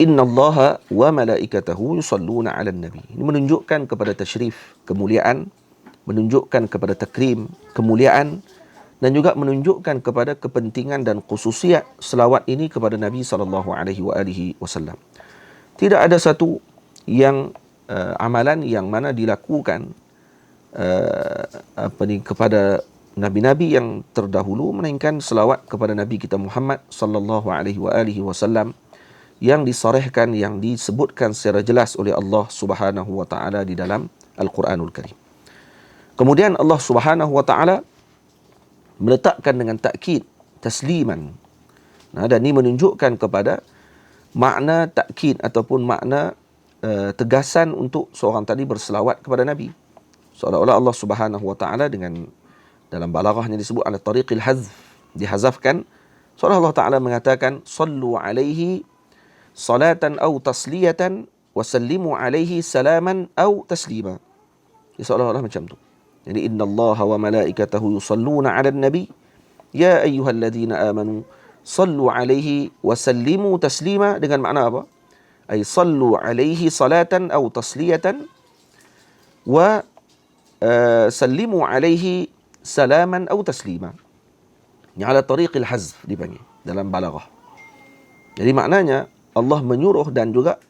innallaha wa malaikatahu yusalluna 'alan nabi. Ini menunjukkan kepada tasyrif, kemuliaan, menunjukkan kepada takrim, kemuliaan, dan juga menunjukkan kepada kepentingan dan khususiat selawat ini kepada Nabi SAW. Tidak ada satu yang amalan yang mana dilakukan kepada nabi-nabi yang terdahulu melainkan selawat kepada Nabi kita Muhammad SAW yang disarihkan, yang disebutkan secara jelas oleh Allah Subhanahu wa taala di dalam Al-Quranul Karim. Kemudian Allah Subhanahu wa taala meletakkan dengan takkid tasliman. Dan ini menunjukkan kepada makna takkid ataupun makna tegasan untuk seorang tadi berselawat kepada Nabi. Seolah-olah Allah Subhanahu wa taala dengan dalam balaghahnya disebut ala tariqil hazf, dihazafkan, seolah Allah taala mengatakan sallu alaihi salatan aw tasliyatan wa sallimu alaihi salaman aw taslima. Seolah-olah macam tu. Jadi innallaha wa malaikatahu yusalluna 'alan nabi ya ayyuhalladzina amanu sallu alaihi wa sallimu taslima, dengan makna apa? Ay sallu alaihi salatan aw tasliyatan wa sallimu alaihi salaman aw taslima. Ini ala tariqil hazf dipanggil dalam balaghah. Jadi maknanya Allah menyuruh dan juga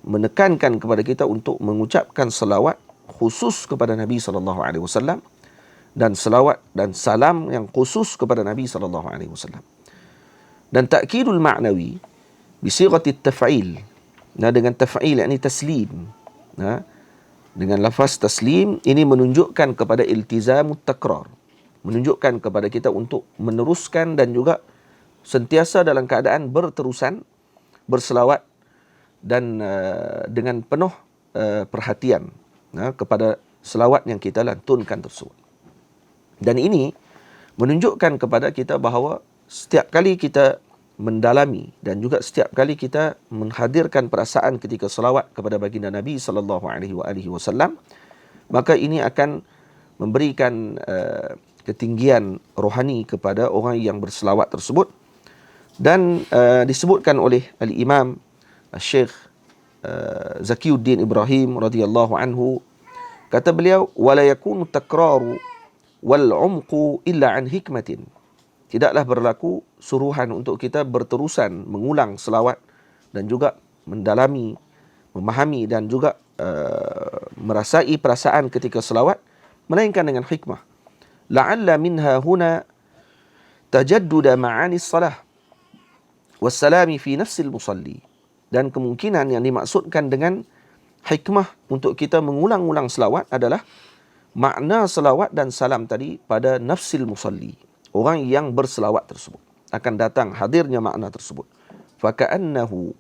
menekankan kepada kita untuk mengucapkan selawat khusus kepada Nabi SAW dan selawat dan salam yang khusus kepada Nabi SAW. Dan ta'kidul ma'nawi bisighatit taf'il, dengan taf'il yakni taslim, dengan lafaz taslim ini menunjukkan kepada iltizamut takrar, menunjukkan kepada kita untuk meneruskan dan juga sentiasa dalam keadaan berterusan berselawat dan dengan penuh perhatian kepada selawat yang kita lantunkan tersebut. Dan ini menunjukkan kepada kita bahawa setiap kali kita mendalami dan juga setiap kali kita menghadirkan perasaan ketika selawat kepada baginda Nabi SAW, maka ini akan memberikan ketinggian rohani kepada orang yang berselawat tersebut. Dan disebutkan oleh Al-Imam Syekh Zakiuddin Ibrahim radhiyallahu anhu, kata beliau, wala yakunu takraru wal umqu illa an hikmatin. Tidaklah berlaku suruhan untuk kita berterusan mengulang selawat dan juga mendalami, memahami dan juga merasai perasaan ketika selawat, melainkan dengan hikmah. La'alla minha huna tajadduda ma'ani salah wassalami fi nafsil musalli. Dan kemungkinan yang dimaksudkan dengan hikmah untuk kita mengulang-ulang selawat adalah makna selawat dan salam tadi pada nafsil musalli, orang yang berselawat tersebut. Akan datang hadirnya makna tersebut. Faka'annahu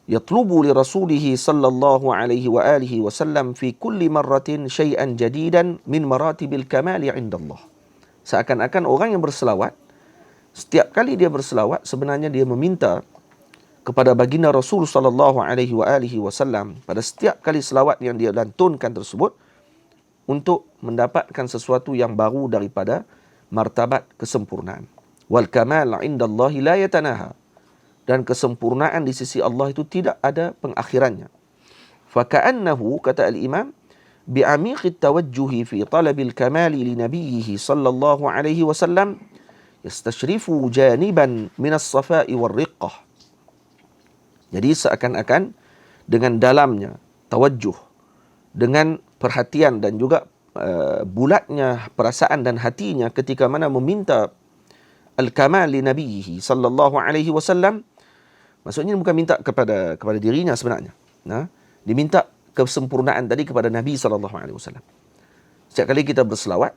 yatlubu li rasulihi sallallahu alaihi wa alihi wasallam fi kulli marratin syai'an jadidan min maratibil kamali indallah. Seakan-akan orang yang berselawat, setiap kali dia berselawat, sebenarnya dia meminta kepada baginda Rasul sallallahu alaihi wasallam pada setiap kali selawat yang dia lantunkan tersebut untuk mendapatkan sesuatu yang baru daripada martabat kesempurnaan. Wal kamal 'indallahi la yatanaha. Dan kesempurnaan di sisi Allah itu tidak ada pengakhirannya. Fa ka'annahu, kata al-Imam, bi'amiqit tawajjuhi fi talabil kamali li nabiyhi sallallahu alaihi wasallam yastashrifu janiban min as-safa'i war-riqqah. Jadi seakan-akan dengan dalamnya tawajjuh, dengan perhatian dan juga bulatnya perasaan dan hatinya ketika mana meminta al-kamal li nabiyhi sallallahu alaihi wasallam, maksudnya bukan minta kepada dirinya sebenarnya. Diminta kesempurnaan tadi kepada Nabi sallallahu alaihi wasallam. Setiap kali kita berselawat,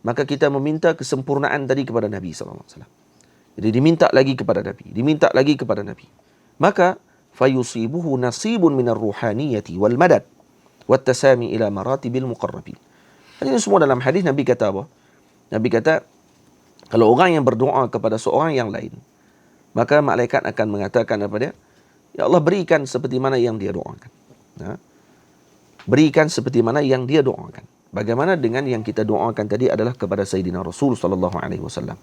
maka kita meminta kesempurnaan tadi kepada Nabi sallallahu alaihi wasallam. Jadi diminta lagi kepada Nabi, diminta lagi kepada Nabi. Maka fayusibuhu nasibun minar ruhaniyati wal madad wat tasami ila maratibil muqarrabin. Ini semua dalam hadis Nabi kata apa? Nabi kata, kalau orang yang berdoa kepada seorang yang lain, maka malaikat akan mengatakan kepada dia, ya Allah, berikan seperti mana yang dia doakan. Berikan seperti mana yang dia doakan. Bagaimana dengan yang kita doakan tadi adalah kepada Sayyidina Rasul sallallahu alaihi wasallam.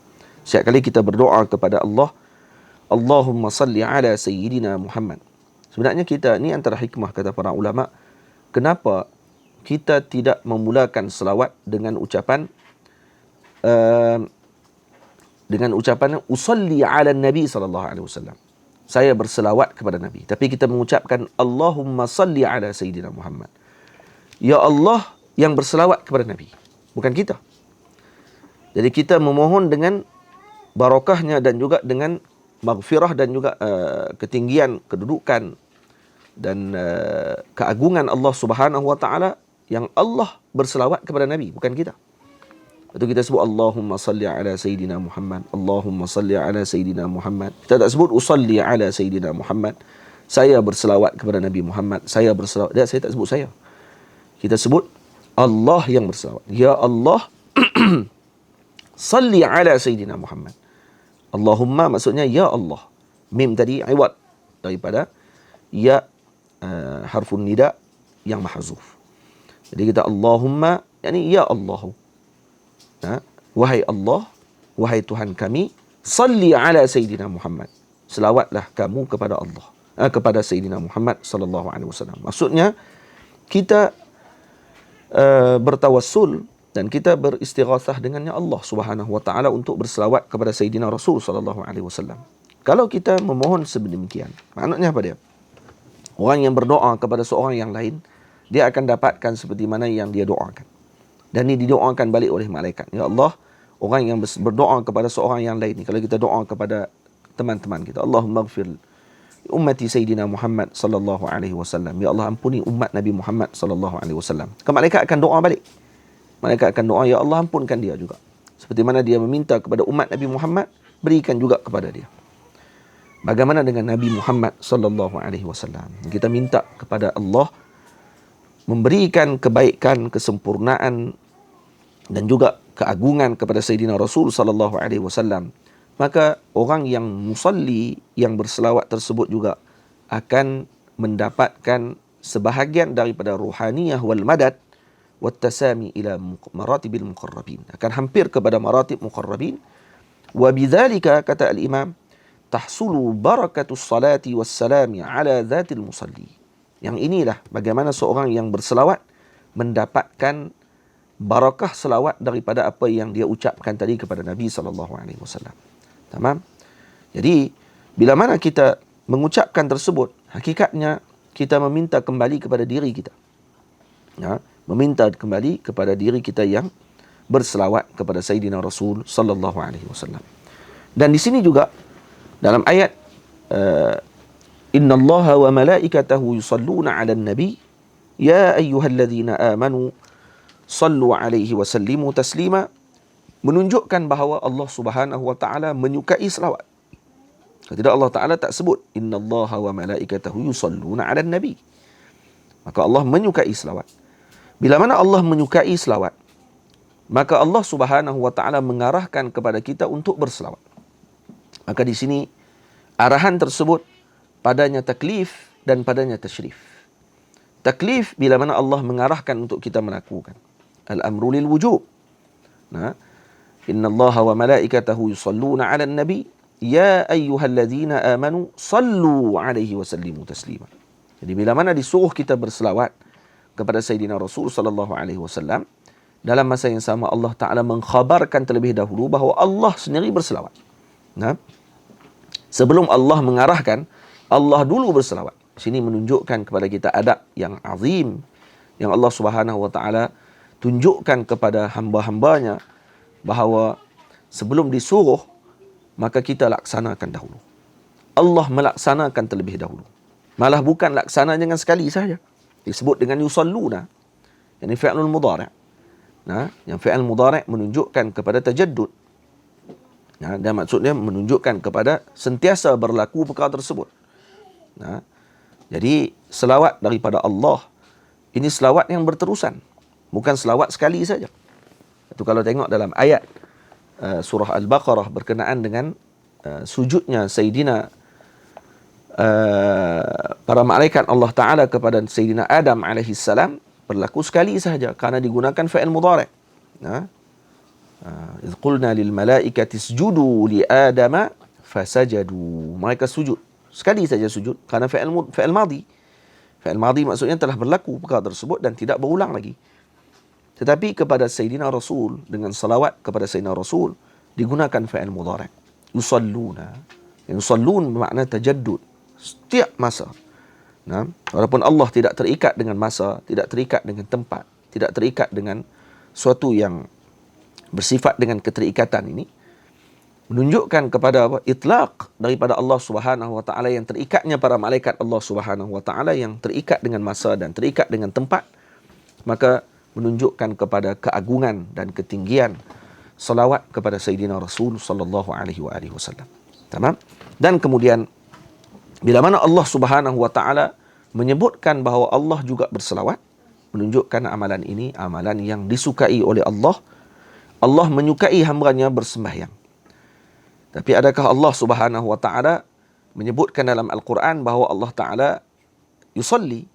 Setiap kali kita berdoa kepada Allah, Allahumma salli ala Sayyidina Muhammad. Sebenarnya kita, ni antara hikmah kata para ulama, kenapa kita tidak memulakan selawat dengan ucapan usalli ala Nabi sallallahu alaihi wasallam. Saya berselawat kepada Nabi. Tapi kita mengucapkan Allahumma salli ala Sayyidina Muhammad. Ya Allah yang berselawat kepada Nabi, bukan kita. Jadi kita memohon dengan barakahnya dan juga dengan maghfirah dan juga ketinggian kedudukan dan keagungan Allah Subhanahu wa taala yang Allah berselawat kepada Nabi, bukan kita. Itu kita sebut Allahumma salli ala Sayyidina Muhammad. Allahumma salli ala Sayyidina Muhammad. Kita tak sebut usalli ala Sayyidina Muhammad. Saya berselawat kepada Nabi Muhammad. Saya berselawat. Saya tak sebut saya. Kita sebut Allah yang berselawat. Ya Allah, salli ala Sayyidina Muhammad. Allahumma maksudnya ya Allah. Mim tadi iwad daripada ya harfun nida yang mahzuf. Jadi kita Allahumma, yani ya Allahu. Wahai Allah, wahai Tuhan kami, salli ala Sayyidina Muhammad. Selawatlah kamu kepada Allah, kepada Sayyidina Muhammad sallallahu alaihi wasallam. Maksudnya kita bertawassul dan kita beristighatsah dengannya Allah Subhanahu wa taala untuk berselawat kepada Sayyidina Rasul sallallahu alaihi wasallam. Kalau kita memohon sedemikian, maknanya apa dia? Orang yang berdoa kepada seorang yang lain, dia akan dapatkan seperti mana yang dia doakan. Dan ini didoakan balik oleh malaikat. Ya Allah, orang yang berdoa kepada seorang yang lain ni, kalau kita doa kepada teman-teman kita, Allahumma ighfir ummati Sayyidina Muhammad sallallahu alaihi wasallam. Ya Allah, ampuni umat Nabi Muhammad sallallahu alaihi wasallam. Malaikat akan doa balik. Malaikat akan doa, ya Allah, ampunkan dia juga. Seperti mana dia meminta kepada umat Nabi Muhammad, berikan juga kepada dia. Bagaimana dengan Nabi Muhammad sallallahu alaihi wasallam? Kita minta kepada Allah memberikan kebaikan, kesempurnaan dan juga keagungan kepada Sayyidina Rasul sallallahu alaihi wasallam. Maka orang yang musalli, yang berselawat tersebut juga akan mendapatkan sebahagian daripada ruhaniyah wal madad wat tasami ila maratibil muqarrabin. Akan hampir kepada maratib muqarrabin. Wa bidzalika, kata al-Imam, tahsulu barakatus salati wassalami ala dzatil musalli. Yang inilah bagaimana seorang yang berselawat mendapatkan barakah selawat daripada apa yang dia ucapkan tadi kepada Nabi sallallahu alaihi wasallam. Tamam? Jadi bila mana kita mengucapkan tersebut, hakikatnya kita meminta kembali kepada diri kita. Meminta kembali kepada diri kita yang berselawat kepada Sayyidina Rasul sallallahu alaihi wasallam. Dan di sini juga dalam ayat Inna Allaha wa malaikatahu yusalluna 'alan nabi ya ayyuhalladzina amanu sallu alaihi wa sallimu taslima, menunjukkan bahawa Allah Subhanahu wa taala menyukai selawat. Tidak, Allah Taala tak sebut Inna Allaha wa malaikatahu yusalluna 'alan nabi. Maka Allah menyukai selawat. Bila mana Allah menyukai selawat, maka Allah Subhanahu wa taala mengarahkan kepada kita untuk berselawat. Maka di sini arahan tersebut padanya taklif dan padanya tasyrif. Taklif bila mana Allah mengarahkan untuk kita melakukan. Al-amru lil wujub. Inna Allaha wa malaikatahu yusalluna 'alan nabi ya ayyuhalladzina amanu sallu 'alaihi wa sallimu taslima. Jadi bila mana disuruh kita berselawat kepada Sayyidina Rasul sallallahu alaihi wasallam, dalam masa yang sama Allah Taala mengkhabarkan terlebih dahulu bahawa Allah sendiri berselawat. Sebelum Allah mengarahkan, Allah dulu berselawat. Sini menunjukkan kepada kita adab yang azim yang Allah Subhanahu wa taala tunjukkan kepada hamba-hambanya bahawa sebelum disuruh maka kita laksanakan dahulu. Allah melaksanakan terlebih dahulu. Malah bukan laksana dengan sekali saja. Disebut dengan yusalluna. Yang fi'lul mudhari'. Yang fi'il mudhari' menunjukkan kepada tajaddud. Dan maksudnya menunjukkan kepada sentiasa berlaku perkara tersebut. Jadi selawat daripada Allah ini selawat yang berterusan, bukan selawat sekali saja. Itu kalau tengok dalam ayat surah Al-Baqarah berkenaan dengan sujudnya Sayyidina para malaikat Allah Ta'ala kepada Sayyidina Adam alaihi salam, berlaku sekali sahaja kerana digunakan fi'il mudhari'. إذ قلنا للملائكة اسجدوا لآدم fasajadu, mereka sujud. Sekali saja sujud kerana fi'il madhi. Fi'il madhi maksudnya telah berlaku perkara tersebut dan tidak berulang lagi. Tetapi kepada Sayyidina Rasul, dengan salawat kepada Sayyidina Rasul, digunakan fi'il mudhari'. Yusalluna. Yusallun bermakna tajaddud. Setiap masa. Nah, walaupun Allah tidak terikat dengan masa, tidak terikat dengan tempat, tidak terikat dengan suatu yang bersifat dengan keterikatan ini, menunjukkan kepada apa? Itlaq daripada Allah Subhanahu wa taala yang terikatnya para malaikat Allah Subhanahu wa taala yang terikat dengan masa dan terikat dengan tempat, maka menunjukkan kepada keagungan dan ketinggian salawat kepada Sayyidina Rasul sallallahu alaihi wasallam. Tamam? Dan kemudian bila mana Allah Subhanahu wa taala menyebutkan bahawa Allah juga berselawat, menunjukkan amalan ini amalan yang disukai oleh Allah. Allah menyukai hamba-Nya bersembahyang. Tapi adakah Allah Subhanahu wa taala menyebutkan dalam Al-Quran bahawa Allah taala yusalli?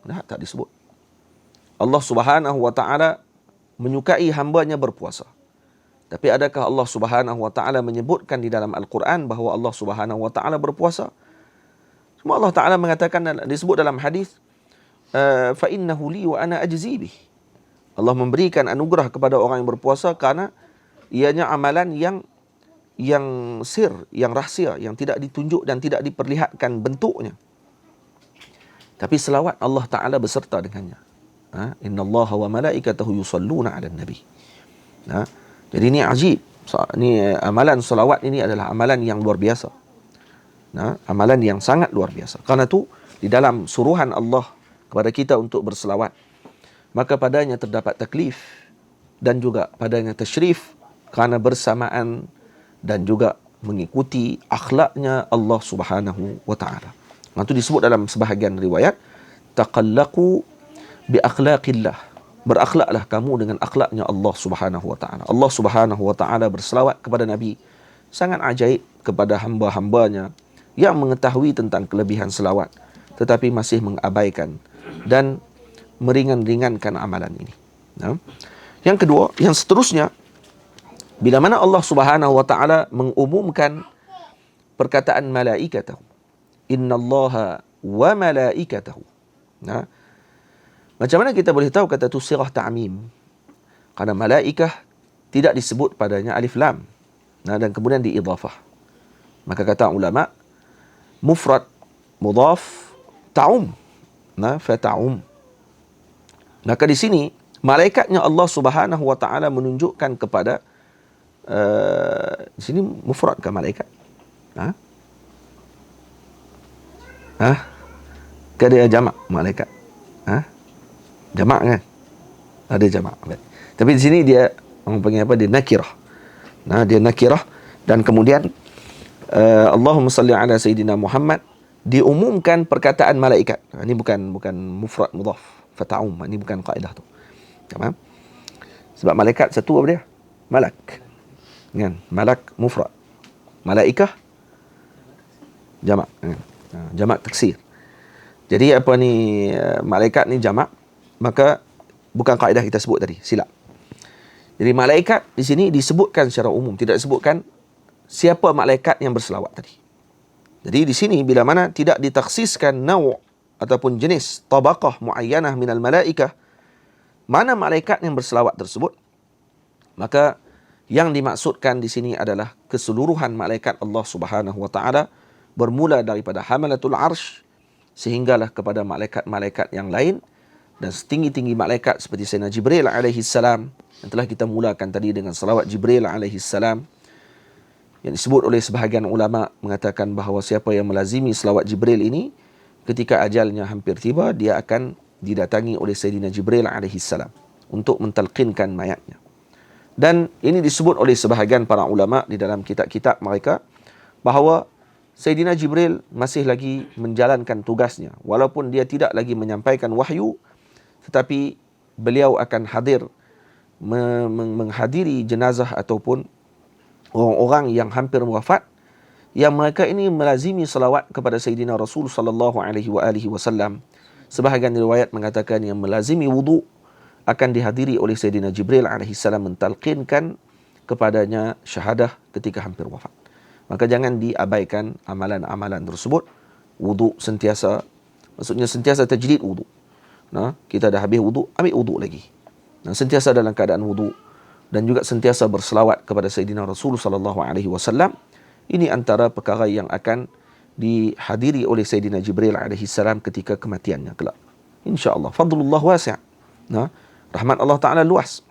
Nah, tak disebut. Allah Subhanahu wa taala menyukai hamba-Nya berpuasa. Tapi adakah Allah Subhanahu wa taala menyebutkan di dalam Al-Quran bahawa Allah Subhanahu wa taala berpuasa? Cuma Allah taala mengatakan, disebut dalam hadis, fa innahu li wa ana ajzi bih. Allah memberikan anugerah kepada orang yang berpuasa kerana ianya amalan yang sir, yang rahsia, yang tidak ditunjuk dan tidak diperlihatkan bentuknya. Tapi selawat Allah Ta'ala beserta dengannya. Inna Allah wa malaikatahu yusalluna ala nabi. Jadi ini ajib. Ini amalan selawat ini adalah amalan yang luar biasa. Amalan yang sangat luar biasa. Karena itu di dalam suruhan Allah kepada kita untuk berselawat, maka padanya terdapat taklif dan juga padanya tasyrif kerana bersamaan dan juga mengikuti akhlaknya Allah Subhanahu wa taala. Itu disebut dalam sebahagian riwayat, taqallaqu bi akhlaqillah. Berakhlaklah kamu dengan akhlaknya Allah Subhanahu wa taala. Allah Subhanahu wa taala berselawat kepada Nabi, sangat ajaib kepada hamba-hambanya yang mengetahui tentang kelebihan selawat tetapi masih mengabaikan dan meringan-ringankan amalan ini. Yang kedua, yang seterusnya, bila mana Allah Subhanahu wa taala mengumumkan perkataan malaikatahu, innallaha wa malaikatahu. Macam mana kita boleh tahu kata itu sirah ta'mim? Karena malaikah tidak disebut padanya alif lam. Dan kemudian diidhafah. Maka kata ulama, mufrad mudhaf ta'um. Fa ta'um. Maka di sini malaikatnya Allah Subhanahu wa taala menunjukkan kepada di sini mufrad ke malaikat? Ada jamak malaikat? Jamak kan? Ada jamak. Tapi di sini dia orang panggil apa? Dia nakirah. Dia nakirah dan kemudian Allahumma salli ala Sayyidina Muhammad, diumumkan perkataan malaikat. Ini bukan mufrad mudhaf, fata'um. Ini bukan kaedah tu. Tamam? Sebab malaikat satu apa dia? Malak. Kan? Malak mufrad. Malaikah jamak. Jamak taksir. Jadi apa ni, malaikat ni jamak, maka bukan kaedah kita sebut tadi, silap. Jadi malaikat di sini disebutkan secara umum, tidak disebutkan siapa malaikat yang berselawat tadi. Jadi di sini bila mana tidak ditaksiskan naw' ataupun jenis tabaqah muayyanah minal malaikah, mana malaikat yang berselawat tersebut, maka yang dimaksudkan di sini adalah keseluruhan malaikat Allah Subhanahu wa taala, bermula daripada hamalatul arsh sehinggalah kepada malaikat-malaikat yang lain, dan setinggi-tinggi malaikat seperti Sayyidina Jibril alaihi salam yang telah kita mulakan tadi dengan salawat Jibril alaihi salam, yang disebut oleh sebahagian ulama mengatakan bahawa siapa yang melazimi salawat Jibril ini, ketika ajalnya hampir tiba, dia akan didatangi oleh Sayyidina Jibril alaihi salam untuk mentalqinkan mayatnya. Dan ini disebut oleh sebahagian para ulama di dalam kitab-kitab mereka bahawa Sayyidina Jibril masih lagi menjalankan tugasnya, walaupun dia tidak lagi menyampaikan wahyu, tetapi beliau akan hadir menghadiri jenazah ataupun orang-orang yang hampir wafat, yang mereka ini melazimi salawat kepada Sayyidina Rasul sallallahu alaihi wasallam. Sebahagian riwayat mengatakan yang melazimi wudu akan dihadiri oleh Sayyidina Jibril alaihi salam mentalqinkan kepadanya syahadah ketika hampir wafat. Maka jangan diabaikan amalan-amalan tersebut. Wuduk sentiasa, maksudnya sentiasa tajdid wuduk. Nah, kita dah habis wuduk, ambil wuduk lagi. Nah, sentiasa dalam keadaan wuduk dan juga sentiasa berselawat kepada Sayyidina Rasul sallallahu alaihi wasallam. Ini antara perkara yang akan dihadiri oleh Sayyidina Jibril alaihi salam ketika kematiannya kelak. Insya-Allah, fadlullah wasi'. Nah, rahmat Allah Taala luas.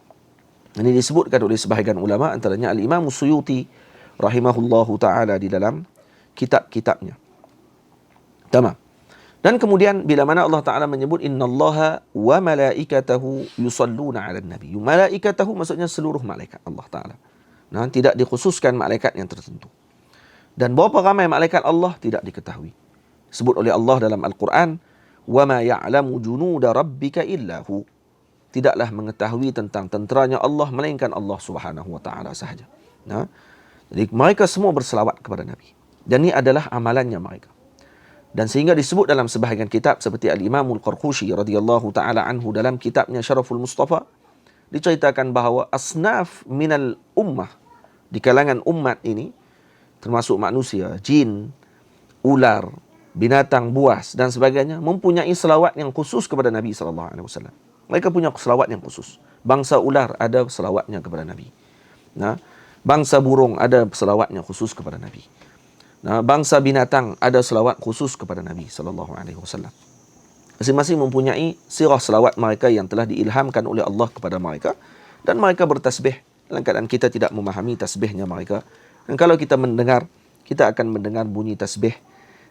Ini disebutkan oleh sebahagian ulama, antaranya Al-Imam Suyuti rahimahullahu taala di dalam kitab-kitabnya. Tamam. Dan kemudian bila mana Allah Taala menyebut innallaha wa malaikatahu yusalluna 'alan nabi. Malaikatahu maksudnya seluruh malaikat Allah Taala. Nah, tidak dikhususkan malaikat yang tertentu. Dan berapa ramai malaikat Allah tidak diketahui. Disebut oleh Allah dalam Al-Quran, wa ma ya'lamu junuda rabbika illahu. Tidaklah mengetahui tentang tenteranya Allah melainkan Allah Subhanahu wa taala sahaja. Nah, jadi mereka semua berselawat kepada Nabi. Dan ini adalah amalannya mereka. Dan sehingga disebut dalam sebahagian kitab seperti Al-Imam Al-Qarqushi radhiyallahu taala anhu dalam kitabnya Syaraful Mustafa, diceritakan bahawa asnaf minal ummah, di kalangan umat ini termasuk manusia, jin, ular, binatang buas dan sebagainya, mempunyai selawat yang khusus kepada Nabi sallallahu alaihi wasallam. Mereka punya selawat yang khusus. Bangsa ular ada selawatnya kepada Nabi. Nah, bangsa burung ada selawatnya khusus kepada Nabi. Nah, bangsa binatang ada selawat khusus kepada Nabi sallallahu alaihi wasallam. Masing-masing mempunyai sirah selawat mereka yang telah diilhamkan oleh Allah kepada mereka, dan mereka bertasbih dalam keadaan kita tidak memahami tasbihnya mereka. Dan kalau kita mendengar, kita akan mendengar bunyi tasbih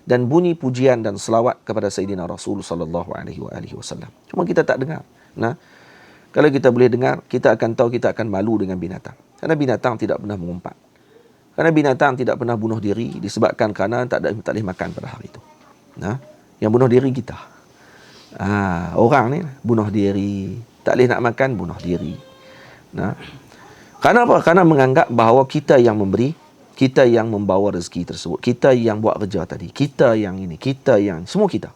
dan bunyi pujian dan selawat kepada Sayyidina Rasul sallallahu alaihi wasallam. Cuma kita tak dengar. Nah, kalau kita boleh dengar, kita akan tahu, kita akan malu dengan binatang. Karena binatang tidak pernah mengumpat. Karena binatang tidak pernah bunuh diri disebabkan kerana tak boleh makan pada hari itu. Nah, yang bunuh diri kita. Orang ni bunuh diri, tak boleh nak makan, bunuh diri. Nah, kerana apa? Kerana menganggap bahawa kita yang memberi, kita yang membawa rezeki tersebut, kita yang buat kerja tadi, kita yang ini, kita yang, semua kita.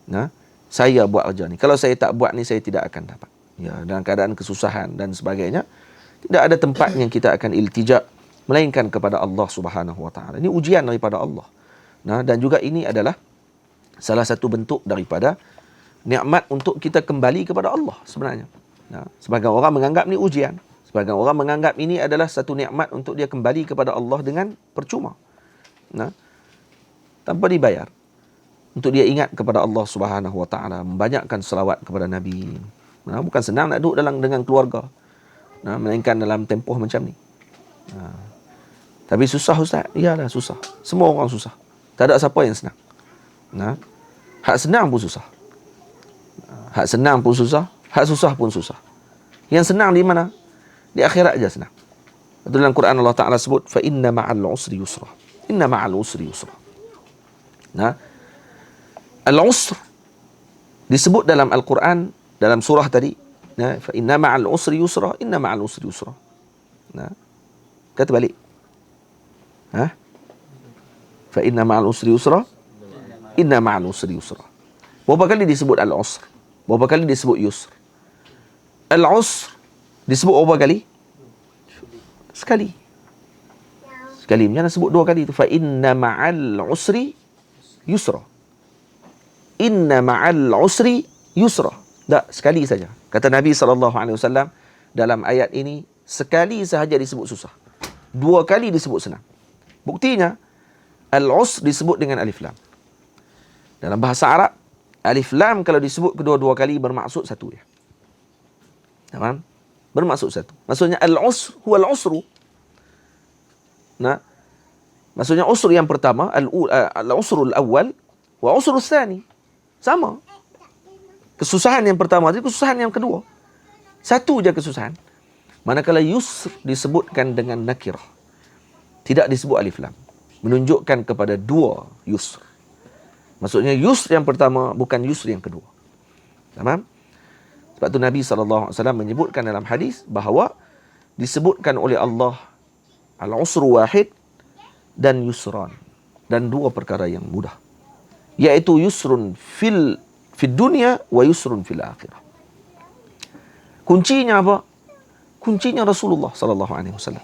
Nah, saya buat kerja ni. Kalau saya tak buat ni, saya tidak akan dapat. Ya, dalam keadaan kesusahan dan sebagainya, tidak ada tempat yang kita akan iltijak melainkan kepada Allah Subhanahu wa taala. Ini ujian daripada Allah. Nah, dan juga ini adalah salah satu bentuk daripada nikmat untuk kita kembali kepada Allah sebenarnya. Nah, sebagian orang menganggap ni ujian. Sebagian orang menganggap ini adalah satu nikmat untuk dia kembali kepada Allah dengan percuma. Nah, tanpa dibayar. Untuk dia ingat kepada Allah Subhanahu wa taala, membanyakkan selawat kepada Nabi. Nah, bukan senang nak duduk dengan keluarga. Nah, melainkan dalam tempoh macam ni. Tapi susah Ustaz? Iyalah susah. Semua orang susah. Tak ada siapa yang senang. Nah, hak senang pun susah. Hak senang pun susah, hak susah pun susah. Yang senang di mana? Di akhirat aja senang. Dalam Quran Allah Ta'ala sebut, fa inna ma'al usri yusra. Inna ma'al usri yusra. Nah, al-usr disebut dalam Al-Quran, dalam surah tadi, nah, fa inna ma'al usri yusra, inna ma'al usri yusra. Nah, kata balik. Fa inna ma'al usri yusra, inna ma'al usri yusra. Berapa kali disebut al-usr? Berapa kali disebut yusr? Al-usr disebut berapa kali? Sekali. Sekali. Jangan sebut dua kali itu. Fa inna ma'al usri yusra. Inna ma'al usri yusra. Tak, sekali saja. Kata Nabi SAW dalam ayat ini, sekali sahaja disebut susah. Dua kali disebut senang. Buktinya, al-usr disebut dengan alif lam. Dalam bahasa Arab, alif lam kalau disebut kedua-dua kali bermaksud satu ya. Faham? Bermaksud satu. Maksudnya al-usr huwa al-usru. Nah, maksudnya usr yang pertama, al-usrul awal wa usrul tsani. Sama. Kesusahan yang pertama itu kesusahan yang kedua. Satu je kesusahan. Manakala yusr disebutkan dengan nakirah, tidak disebut alif lam, menunjukkan kepada dua yusr. Maksudnya yusr yang pertama bukan yusr yang kedua. Faham? Sebab tu Nabi SAW menyebutkan dalam hadis bahawa disebutkan oleh Allah al-usru wahid dan yusran, dan dua perkara yang mudah, iaitu yusrun fil dunia wa yusrun fil akhirah. Kuncinya apa? Kuncinya Rasulullah sallallahu alaihi wasallam.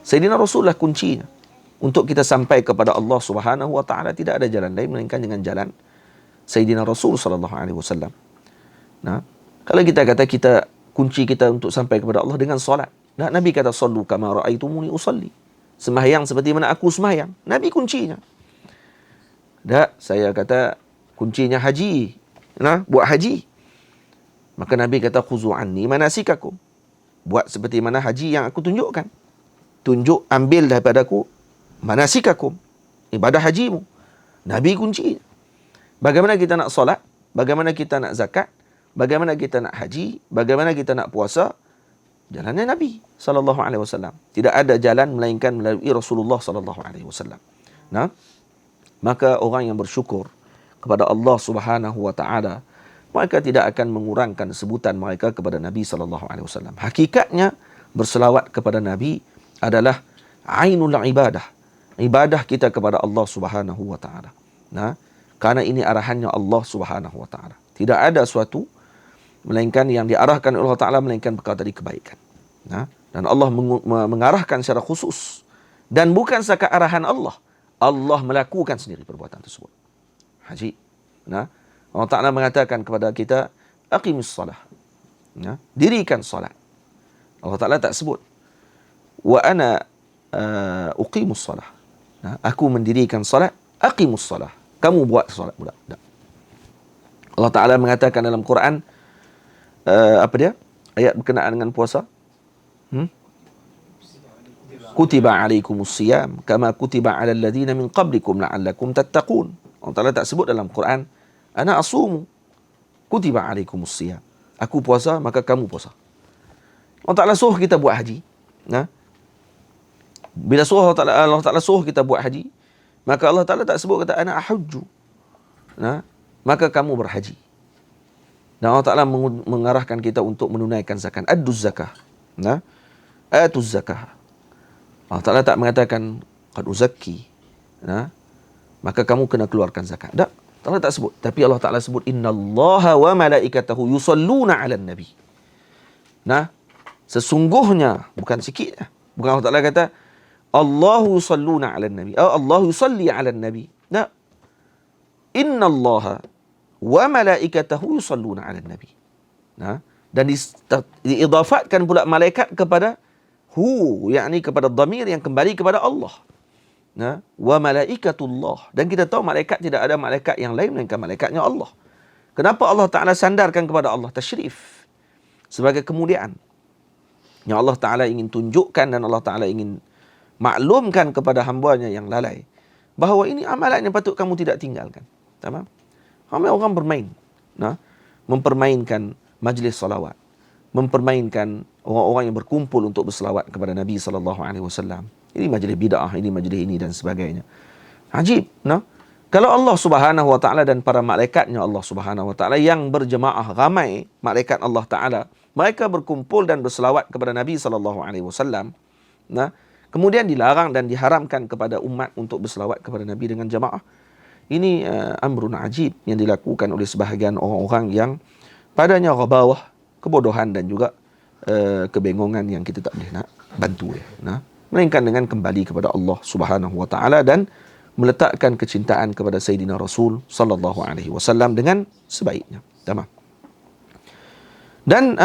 Sayyidina Rasulullah kuncinya. untuk kita sampai kepada Allah Subhanahu wa taala tidak ada jalan lain melainkan dengan jalan Sayyidina Rasul sallallahu alaihi wasallam. Nah, kalau kita kata kunci kita untuk sampai kepada Allah dengan solat. Nah, Nabi kata sallu kama raaitumuni usalli. Sembahyang seperti mana aku sembahyang. Nabi kuncinya. Saya kata kuncinya haji. Nah, buat haji. Maka Nabi kata khuzu anni manasikakum. Buat seperti mana haji yang aku tunjukkan. Ambil daripada aku manasikakum. Ibadah hajimu. Nabi kunci. Bagaimana kita nak solat? Bagaimana kita nak zakat? Bagaimana kita nak haji? Bagaimana kita nak puasa? Jalannya Nabi sallallahu alaihi wasallam. Tidak ada jalan melainkan melalui Rasulullah sallallahu alaihi wasallam. Nah, maka orang yang bersyukur kepada Allah Subhanahu wa taala, mereka tidak akan mengurangkan sebutan mereka kepada Nabi sallallahu alaihi wasallam. Hakikatnya berselawat kepada Nabi adalah ainul ibadah. Ibadah kita kepada Allah Subhanahu wa taala. Nah, karena ini arahannya Allah Subhanahu wa taala. Tidak ada suatu melainkan yang diarahkan oleh Allah taala melainkan perkara dari kebaikan. Nah, dan Allah mengarahkan secara khusus dan bukan sekadar arahan Allah. Allah melakukan sendiri perbuatan tersebut. Haji. Nah, Allah Ta'ala mengatakan kepada kita, aqimus salah. Nah, dirikan salat. Allah Ta'ala tak sebut. Wa ana uqimus salah. Nah, aku mendirikan salat, aqimus salah. Kamu buat salat pula. Tak. Allah Ta'ala mengatakan dalam Quran, apa dia? Ayat berkenaan dengan puasa. Kutiba alaikumus siyam kama kutiba alal ladzina min qablikum la'allakum tattaqun. Allah Taala tak sebut dalam Quran ana asumu kutiba alaikumus siyam. Aku puasa maka kamu puasa. Allah Taala suruh kita buat haji. Nah, bila Allah Taala suruh kita buat haji, maka Allah Taala tak sebut kata ana ahujju. Nah, maka kamu berhaji. Dan Allah Taala mengarahkan kita untuk menunaikan zakat, ad-duz zakah. Nah, atuz zakah. Allah Ta'ala tak mengatakan qad uzakki, nah, maka kamu kena keluarkan zakat. Tak, Allah tak sebut. Tapi Allah Ta'ala sebut innallaha wa malaikatahu yusalluna 'alan nabi. Nah, sesungguhnya bukan sikit. Bukan Allah Ta'ala kata Allahu yusalluna 'alan nabi. Allah yusalli 'alan nabi. Nah, innallaha wa malaikatahu yusalluna 'alan nabi. Nah, dan diidafatkan pula malaikat kepada yakni kepada dhamir yang kembali kepada Allah. Nah, wa malaikatullah. Dan kita tahu malaikat tidak ada malaikat yang lain melainkan malaikatnya Allah. Kenapa Allah Ta'ala sandarkan kepada Allah tasyrif? Sebagai kemuliaan yang Allah Ta'ala ingin tunjukkan dan Allah Ta'ala ingin maklumkan kepada hambanya yang lalai bahawa ini amalan yang patut kamu tidak tinggalkan. Tamam? Ramai orang bermain. Nah, mempermainkan majlis salawat, mempermainkan orang-orang yang berkumpul untuk berselawat kepada Nabi sallallahu alaihi wasallam. Ini majlis bid'ah, ini majlis ini dan sebagainya. Ajib, no? Kalau Allah Subhanahu wa taala dan para malaikatnya Allah Subhanahu wa taala yang berjemaah ramai malaikat Allah Taala, mereka berkumpul dan berselawat kepada Nabi sallallahu alaihi wasallam. Nah, kemudian dilarang dan diharamkan kepada umat untuk berselawat kepada Nabi dengan jemaah. Ini amrun ajib yang dilakukan oleh sebahagian orang-orang yang padanya ghabawah, kebodohan dan juga kebingungan yang kita tak boleh nak bantu dia. Nah, melainkan dengan kembali kepada Allah Subhanahu wa taala dan meletakkan kecintaan kepada Sayyidina Rasul sallallahu alaihi wasallam dengan sebaiknya. Tamam. Dan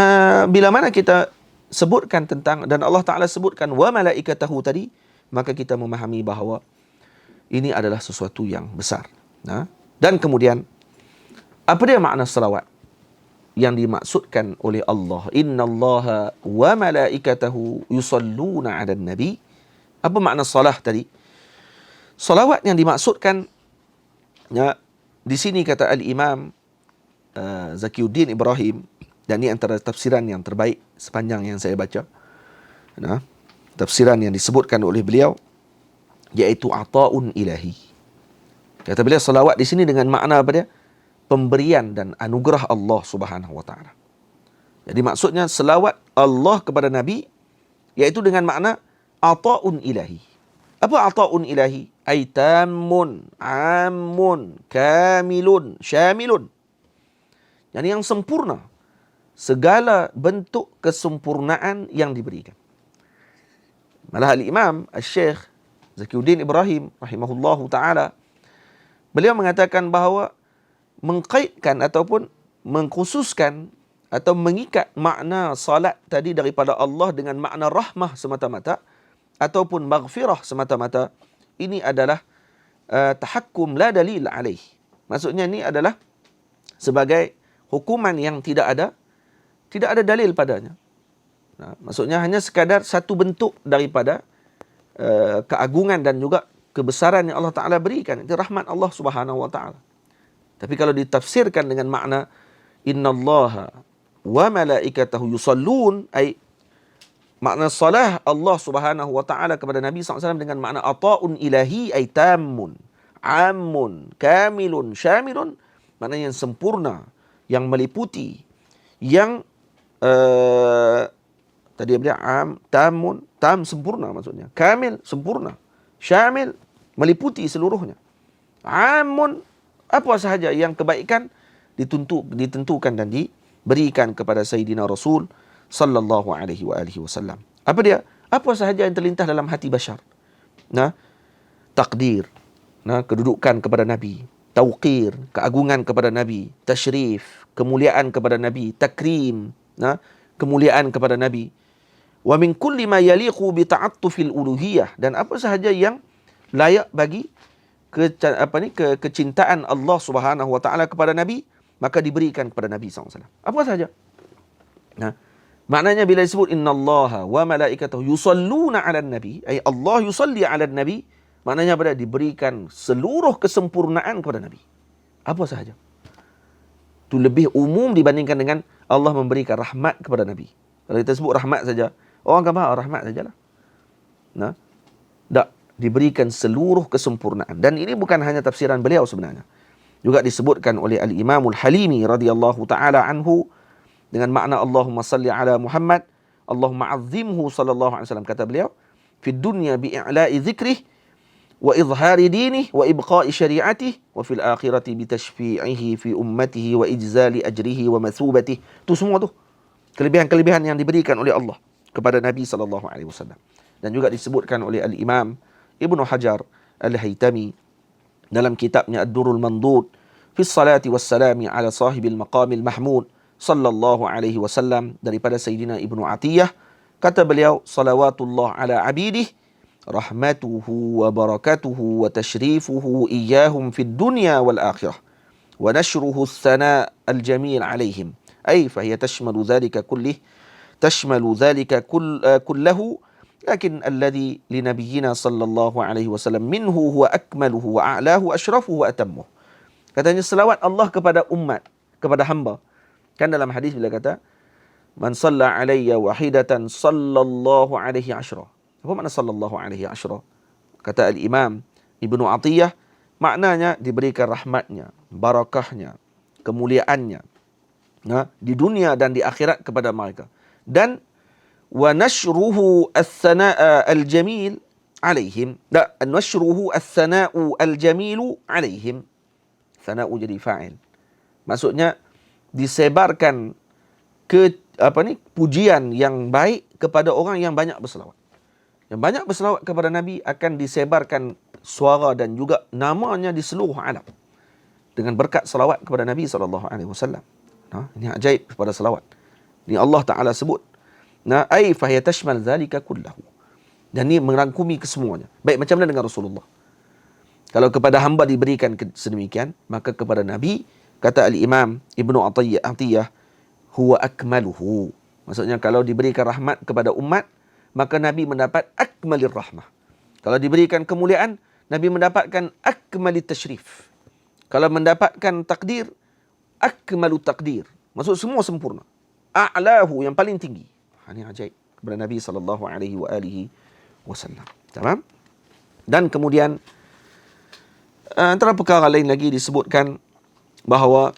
bila mana kita sebutkan tentang dan Allah Taala sebutkan wa malaikatahu tadi, maka kita memahami bahawa ini adalah sesuatu yang besar. Nah, dan kemudian apa dia makna selawat yang dimaksudkan oleh Allah? Innallaha wa malaikatahu yusalluna 'alan nabi. Apa makna salah tadi? Salawat yang dimaksudkan ya, di sini kata al-Imam Zakiuddin Ibrahim, dan ini antara tafsiran yang terbaik sepanjang yang saya baca. Nah, tafsiran yang disebutkan oleh beliau iaitu ata'un ilahi. Kata beliau salawat di sini dengan makna apa dia? Pemberian dan anugerah Allah Subhanahu wa taala. Jadi maksudnya selawat Allah kepada Nabi iaitu dengan makna ata'un ilahi. Apa ata'un ilahi? Ay tammun, ammun, kamilun, syamilun. yang sempurna. Segala bentuk kesempurnaan yang diberikan. Malah al-Imam Al-Syekh Zakiuddin Ibrahim rahimahullahu taala, beliau mengatakan bahawa mengkaitkan ataupun mengkhususkan atau mengikat makna salat tadi daripada Allah dengan makna rahmah semata-mata ataupun maghfirah semata-mata, ini adalah tahakkum la dalil alaih. Maksudnya ini adalah sebagai hukuman yang tidak ada dalil padanya. Maksudnya hanya sekadar satu bentuk daripada keagungan dan juga kebesaran yang Allah Ta'ala berikan. Itu rahmat Allah Subhanahu Wa Ta'ala. Tapi kalau ditafsirkan dengan makna innallaha wa malaikatahu yusallun, ay makna salah Allah Subhanahu Wa Ta'ala kepada Nabi SAW dengan makna ata'un ilahi, ay tammun, ammun, kamilun, syamilun, maknanya yang sempurna, yang meliputi, yang tadi dia tamun, tam sempurna maksudnya. Kamil sempurna. Syamil meliputi seluruhnya. Amun apa sahaja yang kebaikan ditentukan dan diberikan kepada Sayyidina Rasul sallallahu alaihi wasallam. Apa dia? Apa sahaja yang terlintas dalam hati bashar. Takdir, kedudukan kepada Nabi, tauqir, keagungan kepada Nabi, tashrif, kemuliaan kepada Nabi, takrim, kemuliaan kepada Nabi. Wa min kulli ma yaliqu bi ta'attufil uluhiyah, dan apa sahaja yang layak bagi kecintaan Allah Subhanahu Wa Ta'ala kepada Nabi, maka diberikan kepada Nabi SAW. Apa sahaja. Maknanya bila disebut innallaha wa malaikatahu yusalluna 'alan nabi, ay Allah yusalli 'alan nabi, maknanya pada diberikan seluruh kesempurnaan kepada Nabi. Apa sahaja. Itu lebih umum dibandingkan dengan Allah memberikan rahmat kepada Nabi. Kalau kita sebut rahmat saja, orang akan faham rahmat sajalah. Tak, diberikan seluruh kesempurnaan. Dan ini bukan hanya tafsiran beliau sebenarnya. Juga disebutkan oleh Al-Imamul Halimi radhiyallahu ta'ala anhu dengan makna Allahumma salli ala Muhammad, Allahumma azzimhu sallallahu alaihi wasallam. Kata beliau, fid dunya bi'i'la'i dzikrih wa izhari dinih wa ibqa'i syari'atih wa fil akhirati bitashfi'ihi fi ummatihi wa ijzali ajrihi wa mathubatih. Itu semua tu kelebihan-kelebihan yang diberikan oleh Allah kepada Nabi sallallahu alaihi wasallam. Dan juga disebutkan oleh Al-Imam Ibnu Hajar Al-Haytami dalam kitabnya Ad-Durrul Mandud fi salati wassalami ala sahibil maqamil mahmud sallallahu alaihi wasallam, daripada Sayyidina Ibnu Atiyah. Kata beliau, salawatullah ala abidih rahmatuhu wa barakatuhu wa tashrifuhu iyahum fid dunya wal akhirah wa nashruhu as-sana' al-jamil alaihim, ay fahiya tashmalu dhalika kullahu, lakin alladhi li nabiyyina sallallahu alaihi wasallam minhu huwa akmaluhu wa a'lahu wa ashrafuhu wa atammuh. Katanya selawat Allah kepada umat, kepada hamba. Kan dalam hadis bila kata man salla alayya wahidatan sallallahu alaihi ashra. Apa makna sallallahu alaihi ashra? Kata Al-Imam Ibnu Atiyah, maknanya diberikan rahmatnya, barakahnya, kemuliaannya di dunia dan di akhirat kepada mereka. Dan wa nashruhu as-sana'a al-jamil alaihim. Nashruhu as-sana'u al-jamilu alaihim. Sana'u jadi fa'il. Maksudnya disebarkan pujian yang baik kepada orang yang banyak berselawat. Yang banyak berselawat kepada Nabi akan disebarkan suara dan juga namanya di seluruh alam dengan berkat selawat kepada Nabi SAW. Ini ajaib kepada selawat. Ini Allah Ta'ala sebut. Ay fahiya tashmal dhalika kullahu. Dan ini merangkumi kesemuanya. Baik, macam mana dengan Rasulullah? Kalau kepada hamba diberikan sedemikian, maka kepada Nabi, kata Al-Imam Ibnu Atiyah, huwa akmaluhu. Maksudnya kalau diberikan rahmat kepada umat, maka Nabi mendapat akmalir rahmah. Kalau diberikan kemuliaan, Nabi mendapatkan akmalit tashrif. Kalau mendapatkan takdir, akmalu takdir. Maksud semua sempurna. A'lahu, yang paling tinggi. Ini ajaib kepada Nabi sallallahu alaihi wasallam. Tamam? Dan kemudian antara perkara lain lagi disebutkan bahawa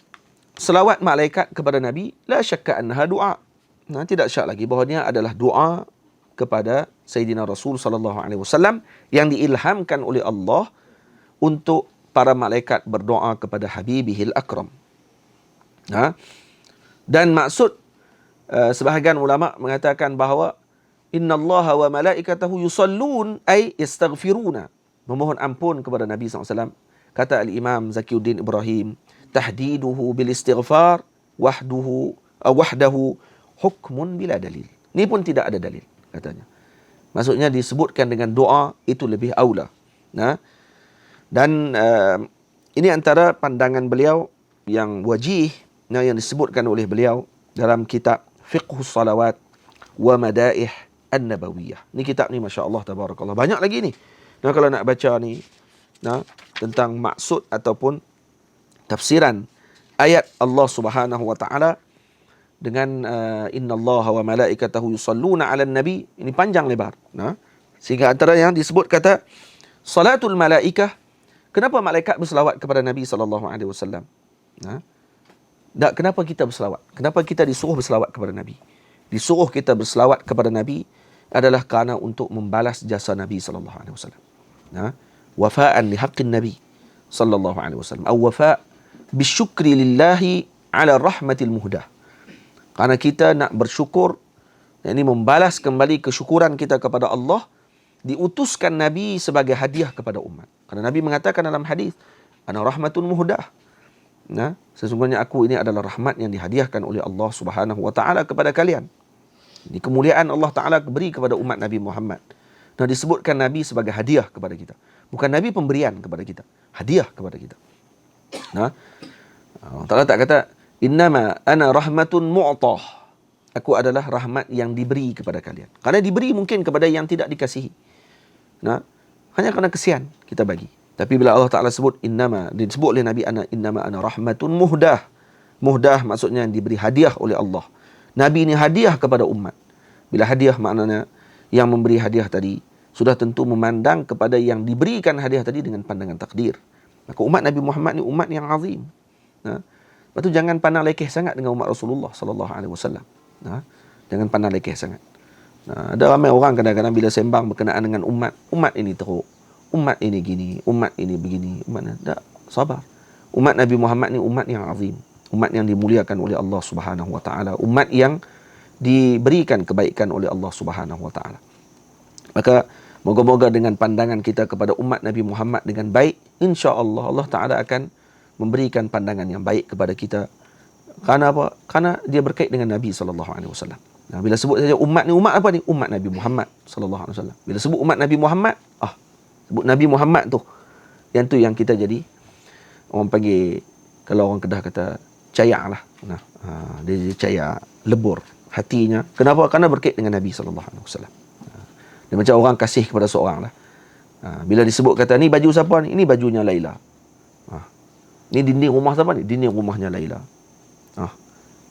selawat malaikat kepada Nabi la syakka annaha doa. Tidak syak lagi bahawa dia adalah doa kepada Sayyidina Rasul sallallahu alaihi wasallam yang diilhamkan oleh Allah untuk para malaikat berdoa kepada Habibihil Akram. Dan maksud sebahagian ulama mengatakan bahawa innallaha wa malaikatahu yusallun ay yastaghfiruna, memohon ampun kepada Nabi SAW. Kata Al-Imam Zakiuddin Ibrahim, tahdiduhu bil istighfar wahdahu hukmun bila dalil. Ini pun tidak ada dalil katanya. Maksudnya disebutkan dengan doa itu lebih aula. Nah, dan ini antara pandangan beliau yang wajih, yang disebutkan oleh beliau dalam kitab Fiqhus Salawat wa Madaih An-Nabawiyah. Ini kitab ni masya-Allah tabarakallah. Banyak lagi ni. Nah, kalau nak baca ni tentang maksud ataupun tafsiran ayat Allah Subhanahu wa taala dengan innallaha wa malaikatahu yusalluna 'alan nabi, ini panjang lebar. Sehingga antara yang disebut kata salatul malaikah, kenapa malaikat berselawat kepada Nabi sallallahu alaihi wasallam? Kenapa kita berselawat? Kenapa kita disuruh berselawat kepada Nabi? Disuruh kita berselawat kepada Nabi adalah kerana untuk membalas jasa Nabi sallallahu alaihi wasallam. Wafa'an li haqqin Nabi sallallahu alaihi wasallam, atau wafa' bisyukri lillahi ala rahmatil muhdah. Kerana kita nak bersyukur, ini membalas kembali kesyukuran kita kepada Allah, diutuskan Nabi sebagai hadiah kepada umat. Kerana Nabi mengatakan dalam hadis, ana rahmatun muhdah. Sesungguhnya aku ini adalah rahmat yang dihadiahkan oleh Allah Subhanahu wa taala kepada kalian. Ini kemuliaan Allah Taala beri kepada umat Nabi Muhammad. Disebutkan Nabi sebagai hadiah kepada kita. Bukan Nabi pemberian kepada kita, hadiah kepada kita. Allah Taala tak kata innama ana rahmatun mu'tah, aku adalah rahmat yang diberi kepada kalian. Karena diberi mungkin kepada yang tidak dikasihi. Hanya kerana kesian kita bagi. Tapi bila Allah Taala sebut innama, disebut oleh Nabi innama ana rahmatun muhdah. Muhdah maksudnya yang diberi hadiah oleh Allah. Nabi ini hadiah kepada umat. Bila hadiah maknanya yang memberi hadiah tadi sudah tentu memandang kepada yang diberikan hadiah tadi dengan pandangan takdir. Maka umat Nabi Muhammad ni umat yang azim. Lepas tu jangan pandang lekeh sangat dengan umat Rasulullah sallallahu alaihi wasallam. Jangan pandang lekeh sangat. Ada ramai orang kadang-kadang bila sembang berkenaan dengan umat ini teruk, umat ini gini, umat ini begini, umat tak sabar. Umat Nabi Muhammad ni umat yang azim, umat yang dimuliakan oleh Allah Subhanahu wa taala, umat yang diberikan kebaikan oleh Allah Subhanahu wa taala. Maka moga-moga dengan pandangan kita kepada umat Nabi Muhammad dengan baik, insya-Allah Allah Taala akan memberikan pandangan yang baik kepada kita. Kerana apa? Kerana dia berkait dengan Nabi sallallahu alaihi wasallam. Bila sebut saja umat ni, umat apa ni? Umat Nabi Muhammad sallallahu alaihi wasallam. Bila sebut umat Nabi Muhammad, sebut Nabi Muhammad tu. Yang tu yang kita jadi orang panggil, kalau orang Kedah kata cayak lah. Dia cayak, lebur hatinya. Kenapa? Kerana berkait dengan Nabi sallallahu alaihi wasallam. Dia macam orang kasih kepada seorang lah. Bila disebut kata ni baju siapa ni? Ini bajunya Laila. Ini dinding rumah siapa ni? Dinding rumahnya Laila.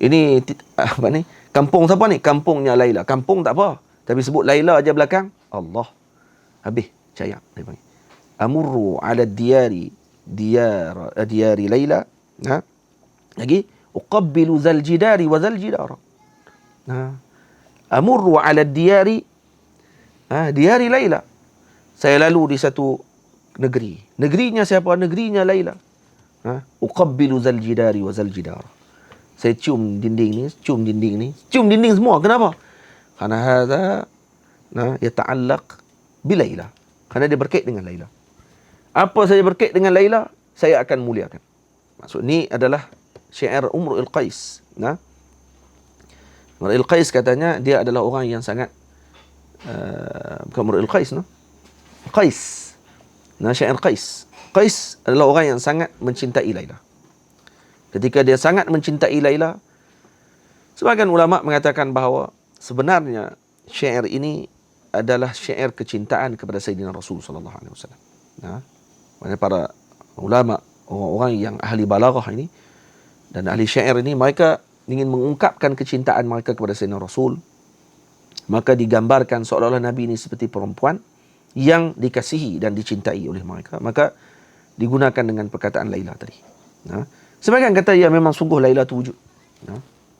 Ini apa ni? Kampung siapa ni? Kampungnya Laila. Kampung tak apa, tapi sebut Laila aja belakang, Allah. Habis cayak dia panggil. Amurru ala diyari Laila. Lagi uqabbilu zal jidari wa zal jidara. Amurru ala diyari Laila. Saya lalu di satu negeri. Negerinya siapa? Negerinya Laila. Uqabbilu zal jidari wa zal jidara. Saya cium dinding ni, cium dinding ni, cium dinding semua. Kenapa? Kerana hadza yata'allaq bi Laila. Kerana dia berkait dengan Laila. Apa saja berkait dengan Laila, saya akan muliakan. Maksud ni adalah syair Umru'il Qais. Umru'il Qais katanya dia adalah orang yang sangat bukan Umru'il Qais, Qais. Syair Qais. Qais adalah orang yang sangat mencintai Laila. Ketika dia sangat mencintai Laila, sebagian ulama mengatakan bahawa sebenarnya syair ini adalah syair kecintaan kepada Sayyidina Rasul sallallahu alaihi wasallam. Para ulama, orang-orang yang ahli balaghah ini dan ahli syair ini, mereka ingin mengungkapkan kecintaan mereka kepada Sayyidina Rasul. Maka digambarkan seolah-olah Nabi ini seperti perempuan yang dikasihi dan dicintai oleh mereka. Maka digunakan dengan perkataan Laila tadi. Sebagian kata ya memang sungguh Laila tu wujud.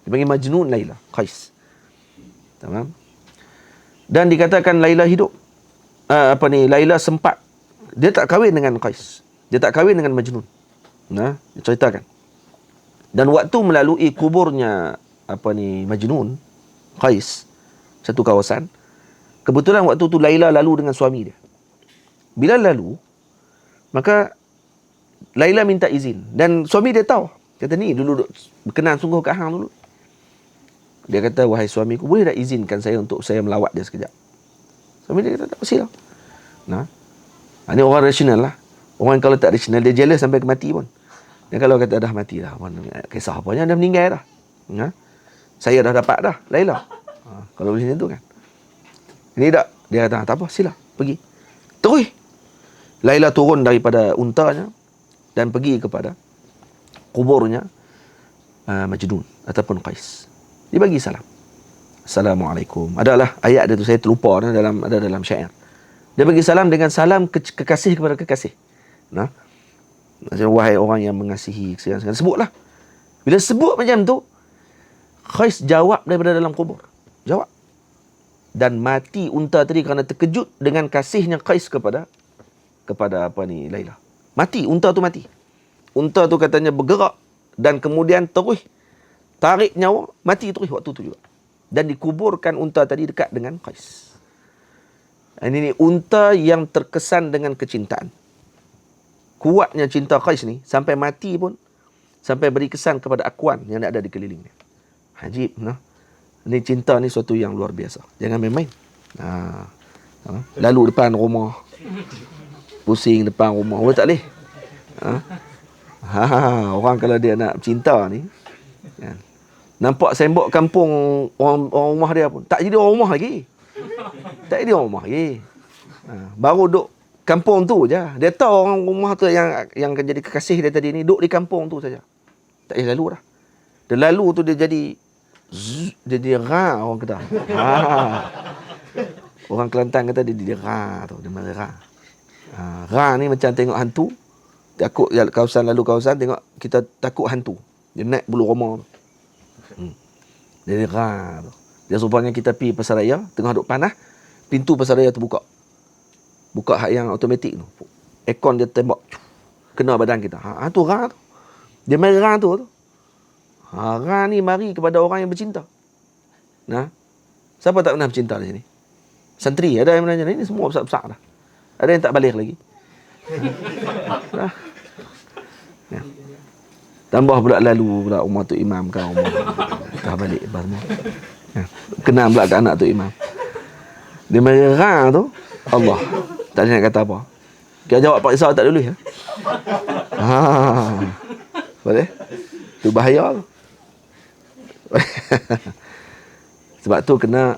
Dipanggil Majnun Laila, Qais. Tamam. Dan dikatakan Laila hidup. Laila sempat. Dia tak kahwin dengan Qais. Dia tak kahwin dengan Majnun. Diceritakan. Dan waktu melalui kuburnya Majnun, Qais, satu kawasan, Kebetulan waktu tu Laila lalu dengan suami dia. Bila lalu, maka Laila minta izin. Dan suami dia tahu. Kata ni dulu berkenan sungguh kat hang dulu. Dia kata, wahai suamiku, boleh tak izinkan saya untuk saya melawat dia sekejap? Suami dia kata, tak pasti lah. Nah, ini orang rasional lah. Orang kalau tak rasional, dia jealous sampai ke mati pun. Dan kalau kata dah mati dah, kisah apanya, dah meninggal dah. Nah, saya dah dapat dah, Laila. Kalau macam tu kan. Ini tak. Dia kata, tak apa, sila, pergi. Terus. Laila turun daripada untanya dan pergi kepada kuburnya Majnun ataupun Qais. Dia bagi salam. Assalamualaikum. Adalah ayat dia tu, saya terlupa, ada dalam syair. Dia bagi salam dengan salam kekasih kepada kekasih. Nah, macam wahai orang yang mengasihi, segala-segala. Sebutlah. Bila sebut macam tu, Qais jawab daripada dalam kubur. Jawab. Dan mati unta tadi kerana terkejut dengan kasihnya Qais kepada Laila. Mati, unta tu mati. Unta tu katanya bergerak dan kemudian terus tarik nyawa, mati terus waktu tu juga. Dan dikuburkan unta tadi dekat dengan Qais. Ini unta yang terkesan dengan kecintaan. Kuatnya cinta Qais ni, sampai mati pun, sampai beri kesan kepada akuan yang ada di kelilingnya. Ajib, nah. Ini cinta ni suatu yang luar biasa. Jangan main-main. Lalu depan rumah, pusing depan rumah, orang tak boleh. Orang kalau dia nak cinta ni, kan, nampak sembok kampung orang rumah dia pun, tak jadi orang rumah lagi. Tak jadi orang rumah lagi. Baru duk kampung tu je. Dia tahu orang rumah tu yang akan jadi kekasih dia tadi ni duk di kampung tu saja. Tak payah lalu dah. Dia lalu tu dia jadi ra orang kata. Orang Kelantan kata dia ra tu, dia marah. Ra ni macam tengok hantu. Takut kawasan lalu kawasan tengok kita takut hantu. Dia naik bulu roma tu. Dia ra tu. Dia rupanya kita pergi pasaraya, tengah duk panas, pintu pasaraya terbuka. Buka hak yang automatik tu. Aircon dia tembak. Kena badan kita. Tu ra tu. Dia merah tu. Ra ni mari kepada orang yang bercinta. Nah. Siapa tak pernah bercinta di sini? Santri. Ada yang menanya. Ini semua besar-besar dah. Ada yang tak balik lagi. Dah. Ya. Tambah pula lalu pula rumah tu imam kan. Rumah. Dah balik. Ya. Kenal pula kat anak tu imam. Dia merah tu. Allah. Tak nak kata apa. Kita jawab Pak Isau tak dulu ya. Boleh? Tu bahaya tu. Sebab tu kena,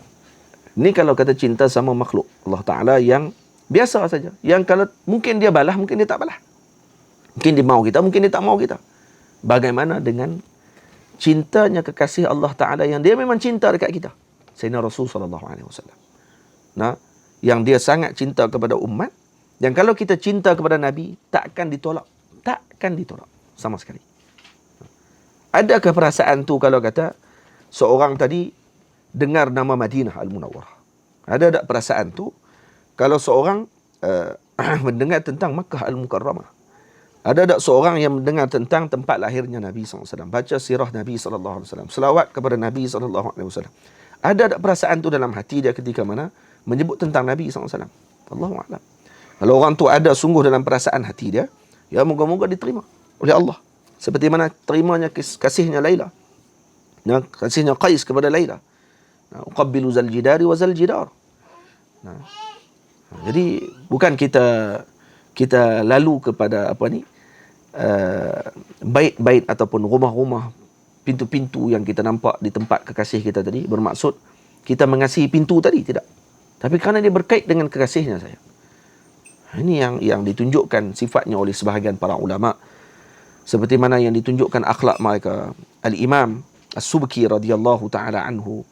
ni kalau kata cinta sama makhluk Allah Ta'ala yang biasa saja. Yang kalau mungkin dia balas, mungkin dia tak balas. Mungkin dia mau kita, mungkin dia tak mau kita. Bagaimana dengan cintanya kekasih Allah Ta'ala yang dia memang cinta dekat kita. Sayyidina Rasul SAW. Nah, yang dia sangat cinta kepada umat, yang kalau kita cinta kepada Nabi, takkan ditolak sama sekali. Adakah perasaan tu kalau kata seorang tadi dengar nama Madinah Al-Munawwarah? Ada tak perasaan tu kalau seorang mendengar tentang Makkah Al-Mukarramah? Ada tak seorang yang mendengar tentang tempat lahirnya Nabi SAW, baca sirah Nabi SAW, selawat kepada Nabi SAW? Ada tak perasaan tu dalam hati dia ketika mana menyebut tentang Nabi SAW? Allahu'alam. Kalau orang tu ada sungguh dalam perasaan hati dia, ya moga-moga diterima oleh Allah. Seperti mana terimanya kasihnya Laila. Ya, kasihnya Qais kepada Laila. Uqabbilu zal jidari wa zal jidar. Jadi bukan kita lalu kepada bait-bait ataupun rumah-rumah, pintu-pintu yang kita nampak di tempat kekasih kita tadi bermaksud kita mengasihi pintu tadi, tidak. Tapi kerana dia berkait dengan kekasihnya saya. Ini yang ditunjukkan sifatnya oleh sebahagian para ulama. Seperti mana yang ditunjukkan akhlak mereka. Al-Imam As-Subki radhiyallahu ta'ala anhu.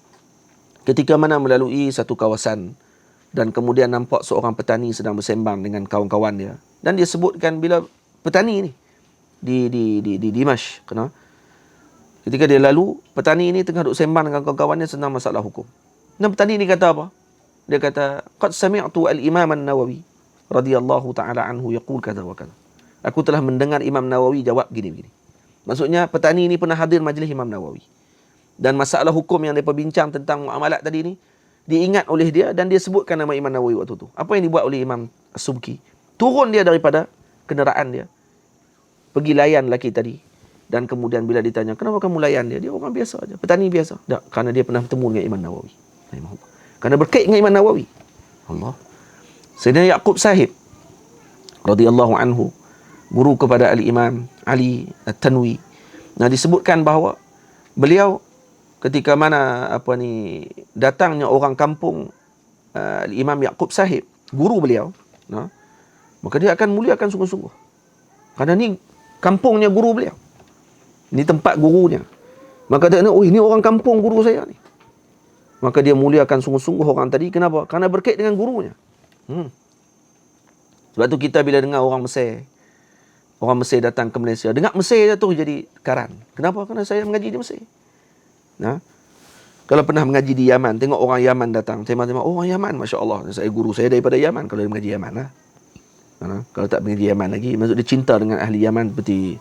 Ketika mana melalui satu kawasan dan kemudian nampak seorang petani sedang bersembang dengan kawan-kawan dia. Dan dia sebutkan bila petani ni di Dimashq. Ketika dia lalu, petani ini tengah duduk sembang dengan kawan-kawannya tentang masalah hukum. Dan petani ini kata apa? Dia kata, "Qad sami'tu al-Imam An-Nawawi radhiyallahu ta'ala anhu yaqul kadza wa kadza." Aku telah mendengar Imam Nawawi jawab gini-gini. Maksudnya petani ini pernah hadir majlis Imam Nawawi. Dan masalah hukum yang dia perbincang tentang muamalat tadi ni, diingat oleh dia dan dia sebutkan nama Imam Nawawi waktu tu. Apa yang dibuat oleh Imam As-Subki? Turun dia daripada kenderaan dia, pergi layan lelaki tadi. Dan kemudian bila ditanya, kenapa kamu layan dia? Dia orang biasa aja, petani biasa. Tak, kerana dia pernah bertemu dengan Imam Nawawi. Kerana berkait dengan Imam Nawawi. Allah. Sayyidina Yaqub Sahib radhiyallahu anhu, guru kepada Al-Imam Ali At-Tanwi. Nah, disebutkan bahawa beliau ketika mana datangnya orang kampung Imam Yaqub Sahib, guru beliau, maka dia akan muliakan sungguh-sungguh. Kerana ni kampungnya guru beliau. Ini tempat gurunya. Maka dia kata, ini orang kampung guru saya ni. Maka dia muliakan sungguh-sungguh orang tadi. Kenapa? Kerana berkait dengan gurunya. Sebab tu kita bila dengar orang Mesir datang ke Malaysia, dengar Mesir tu jadi karan. Kenapa? Kerana saya mengaji di Mesir. Kalau pernah mengaji di Yaman, tengok orang Yaman datang, tema-tema orang Yaman, Masya Allah, saya guru saya daripada Yaman. Kalau dia mengaji Yaman lah. Kalau tak mengaji Yaman lagi, maksud dia cinta dengan ahli Yaman seperti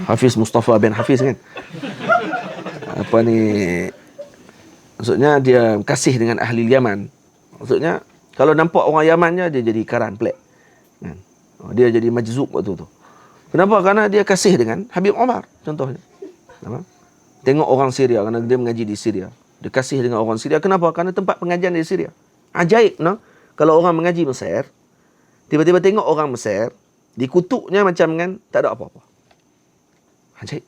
Hafiz Mustafa bin Hafiz kan. Maksudnya dia kasih dengan ahli Yaman. Maksudnya kalau nampak orang Yamannya, dia jadi karan pelik. Dia jadi majzub waktu tu. Kenapa? Kerana dia kasih dengan Habib Omar contohnya. Tengok orang Syria, kerana dia mengaji di Syria. Dia kasih dengan orang Syria. Kenapa? Kerana tempat pengajian di Syria. Ajaib, kalau orang mengaji Mesir, tiba-tiba tengok orang Mesir, dikutuknya macam kan tak ada apa-apa. Ajaib.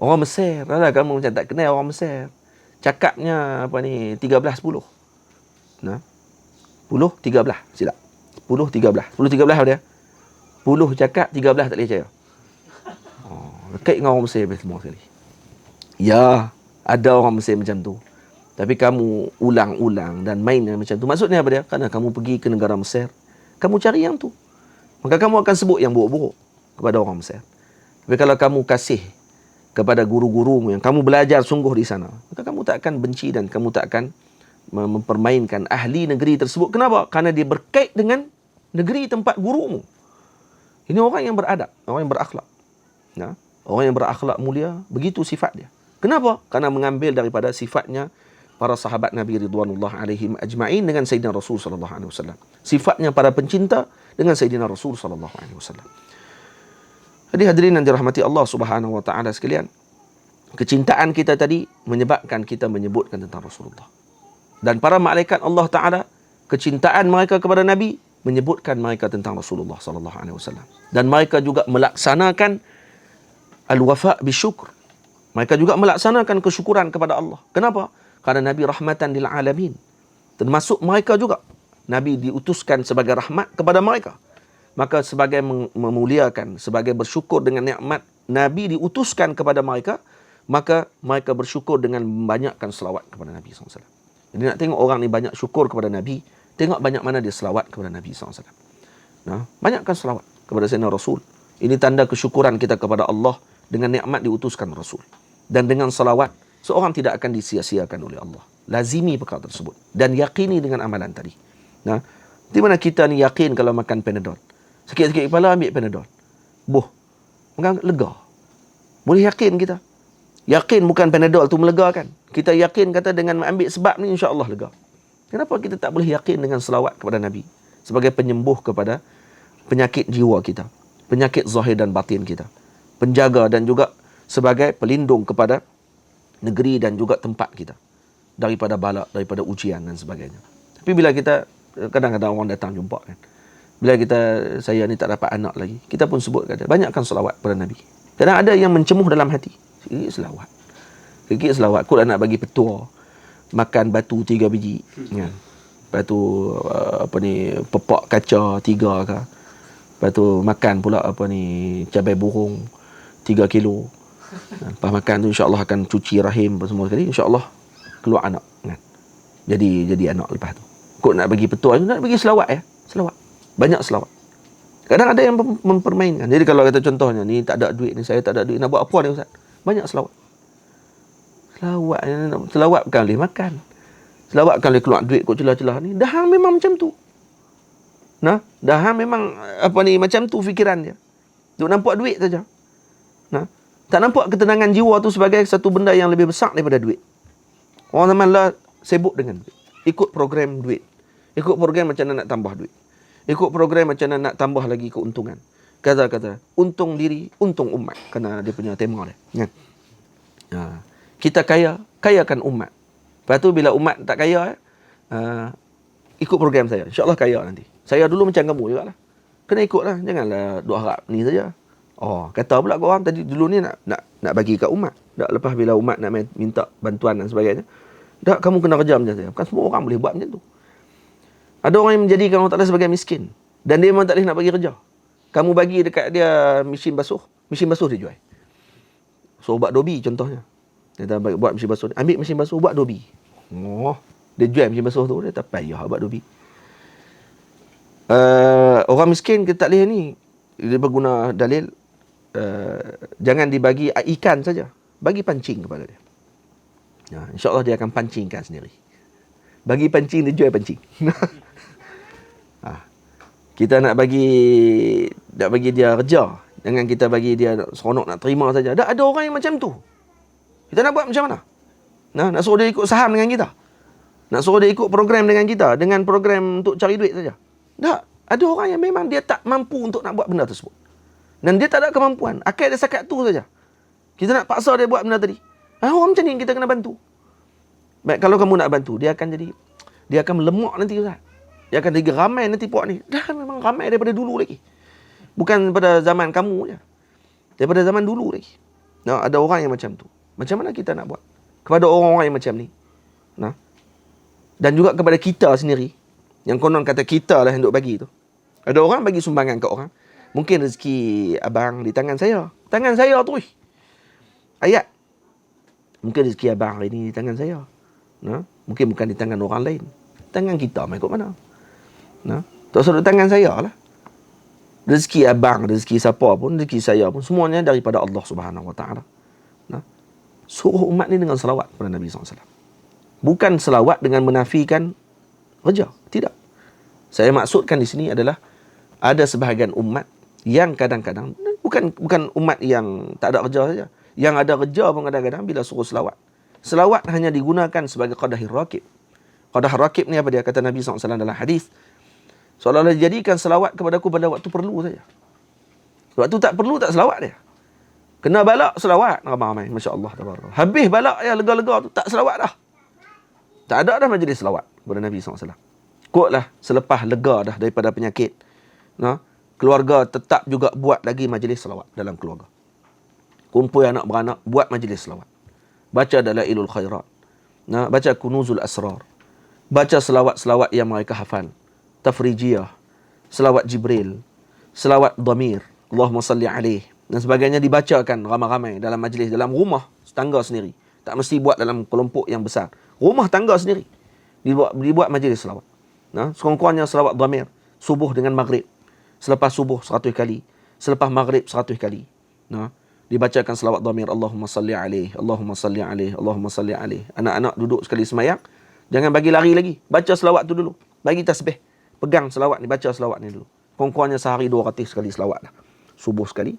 Orang Mesir, kamu macam tak kenal orang Mesir. Cakapnya 13-10. 10-13, silap. 10-13. 10-13 apa dia? 10 cakap, 13 tak boleh percaya. Dekat dengan orang Mesir semua sekali. Ya, ada orang Mesir macam tu. Tapi kamu ulang-ulang dan main macam tu. Maksudnya apa dia? Kerana kamu pergi ke negara Mesir, kamu cari yang tu. Maka kamu akan sebut yang buruk-buruk kepada orang Mesir. Tapi kalau kamu kasih kepada guru-gurumu yang kamu belajar sungguh di sana, maka kamu tak akan benci dan kamu tak akan mempermainkan ahli negeri tersebut. Kenapa? Kerana dia berkait dengan negeri tempat gurumu. Ini orang yang beradab, orang yang berakhlak. Orang yang berakhlak mulia, begitu sifat dia. Kenapa? Kerana mengambil daripada sifatnya para sahabat Nabi Ridwanullah alaihim ajma'in dengan Sayyidina Rasul sallallahu alaihi wasallam. Sifatnya para pencinta dengan Sayyidina Rasul sallallahu alaihi wasallam. Jadi hadirin yang dirahmati Allah Subhanahu wa taala sekalian, kecintaan kita tadi menyebabkan kita menyebutkan tentang Rasulullah. Dan para malaikat Allah taala, kecintaan mereka kepada Nabi menyebutkan mereka tentang Rasulullah sallallahu alaihi wasallam. Dan mereka juga melaksanakan al-wafa' bisyukr. Mereka juga melaksanakan kesyukuran kepada Allah. Kenapa? Kerana Nabi rahmatan lil alamin. Termasuk mereka juga, Nabi diutuskan sebagai rahmat kepada mereka. Maka sebagai memuliakan, sebagai bersyukur dengan nikmat Nabi diutuskan kepada mereka, maka mereka bersyukur dengan membanyakkan selawat kepada Nabi SAW. Jadi nak tengok orang ni banyak syukur kepada Nabi, tengok banyak mana dia selawat kepada Nabi SAW. Banyakkan selawat kepada Sayyidina Rasul. Ini tanda kesyukuran kita kepada Allah dengan nikmat diutuskan Rasul. Dan dengan salawat, seorang tidak akan disia-siakan oleh Allah. Lazimi perkara tersebut. Dan yakini dengan amalan tadi. Di mana kita ni yakin kalau makan Panadol. Sakit-sakit kepala, ambil Panadol. Lega. Boleh yakin kita. Yakin bukan Panadol tu melegakan. Kita yakin kata dengan ambil sebab ni insya-Allah lega. Kenapa kita tak boleh yakin dengan selawat kepada Nabi? Sebagai penyembuh kepada penyakit jiwa kita. Penyakit zahir dan batin kita. Penjaga dan juga sebagai pelindung kepada negeri dan juga tempat kita daripada bala, daripada ujian dan sebagainya. Tapi bila kita, kadang-kadang orang datang jumpa kan, bila saya ni tak dapat anak lagi, kita pun sebut kata, banyakkan selawat pada Nabi. Kadang ada yang mencemuh dalam hati, sikit selawat, kot nak bagi petua, makan batu 3 biji kan? Batu pepak kaca 3 ke, lepas tu makan pula cabai burung 3 kilo. Lepas makan tu insya-Allah akan cuci rahim semua sekali, insya-Allah keluar anak kan. Jadi anak lepas tu. Kok nak bagi petua, nak bagi selawat ya. Selawat. Banyak selawat. Kadang ada yang mempermainkan. Jadi kalau kata contohnya ni tak ada duit ni, saya tak ada duit, nak buat apa ni ustaz? Banyak selawat. Selawat bukan boleh makan. Selawat bukan boleh keluar duit kok celah-celah ni. Dah memang macam tu. Dah memang macam tu fikiran dia. Duk nampak duit saja. Tak nampak ketenangan jiwa tu sebagai satu benda yang lebih besar daripada duit. Orang zaman lah sibuk dengan duit. Ikut program duit. Ikut program macam mana nak tambah duit. Ikut program macam mana nak tambah lagi keuntungan. Kata-kata, untung diri, untung umat. Kerana dia punya tema dia. Kan? Kita kaya, kayakan umat. Lepas tu bila umat tak kaya, ikut program saya. InsyaAllah kaya nanti. Saya dulu macam kamu juga lah. Kena ikutlah. Janganlah duk harap ni saja. Kata pula kau orang tadi dulu ni nak bagi kat umat. Tak, lepas bila umat nak minta bantuan dan sebagainya. Tak, kamu kena kerja macam saya. Bukan semua orang boleh buat macam tu. Ada orang yang menjadikan Allah Ta'ala sebagai miskin. Dan dia memang tak boleh nak bagi kerja. Kamu bagi dekat dia mesin basuh. Mesin basuh dia jual. So, buat dobi contohnya. Dia tak buat mesin basuh. Ambil mesin basuh, buat dobi. Dia jual mesin basuh tu. Dia tak payah buat dobi. Orang miskin kita tak boleh ni. Dia berguna dalil. Jangan dibagi ikan saja. Bagi pancing kepada dia. InsyaAllah dia akan pancingkan sendiri. Bagi pancing, dia jual pancing. Kita nak bagi dia kerja. Jangan kita bagi dia seronok nak terima saja. Ada orang yang macam tu. Kita nak buat macam mana? Nak suruh dia ikut saham dengan kita? Nak suruh dia ikut program dengan kita? Dengan program untuk cari duit saja? Tak. Ada orang yang memang dia tak mampu untuk nak buat benda tersebut. Dan dia tak ada kemampuan. Akal dia sekat tu saja. Kita nak paksa dia buat benda tadi. Orang macam ni kita kena bantu. Baik, kalau kamu nak bantu, dia akan melemak nanti, Ustaz. Dia akan jadi ramai nanti puak ni. Dah memang ramai daripada dulu lagi. Bukan pada zaman kamu je. Daripada zaman dulu lagi. Ada orang yang macam tu. Macam mana kita nak buat? Kepada orang-orang yang macam ni. Dan juga kepada kita sendiri. Yang konon kata kita lah yang duk bagi tu. Ada orang bagi sumbangan ke orang. Mungkin rezeki abang di tangan saya. Tangan saya tu. Ayat. Mungkin rezeki abang hari ni di tangan saya. Mungkin bukan di tangan orang lain. Tangan kita mai ikut mana? Tak usah duduk tangan saya lah. Rezeki abang, rezeki siapa pun, rezeki saya pun, semuanya daripada Allah Subhanahu Wa Taala. Suruh umat ni dengan selawat kepada Nabi SAW. Bukan selawat dengan menafikan kerja. Tidak. Saya maksudkan di sini adalah ada sebahagian umat yang kadang-kadang, bukan umat yang tak ada kerja saja. Yang ada kerja pun kadang-kadang bila suruh selawat. Selawat hanya digunakan sebagai qadahir rakib. Qadah rakib ni apa dia? Kata Nabi SAW dalam hadis. Seolah-olah dijadikan selawat kepada aku pada waktu perlu saja. Waktu tak perlu tak selawat dia. Kena balak selawat ramai-ramai. Masya Allah. Habis balak ya lega-lega tu tak selawat dah. Tak ada dah majlis selawat kepada Nabi SAW. Kotlah selepas lega dah daripada penyakit. Keluarga tetap juga buat lagi majlis selawat dalam keluarga. Kumpul anak beranak buat majlis selawat. Baca Dalailul Khairat. Baca Kunuzul Asrar. Baca selawat-selawat yang mereka hafal. Tafrijiyah, selawat Jibril, selawat Dhamir, Allahumma salli alaih, dan sebagainya dibacakan ramai-ramai dalam majlis, dalam rumah tangga sendiri. Tak mesti buat dalam kelompok yang besar. Rumah tangga sendiri dibuat majlis selawat. Sekurang-kurangnya selawat Dhamir, subuh dengan maghrib. Selepas subuh 100 kali, selepas maghrib 100 kali. Dibacakan selawat Dhamir, Allahumma salli alaih, Allahumma salli alaih, Allahumma salli alaih. Anak-anak duduk sekali semayang, jangan bagi lari lagi. Baca selawat tu dulu. Bagi tasbih. Pegang selawat ni, baca selawat ni dulu. Kurang-kurangnya sehari 200 kali selawat dah. Subuh sekali,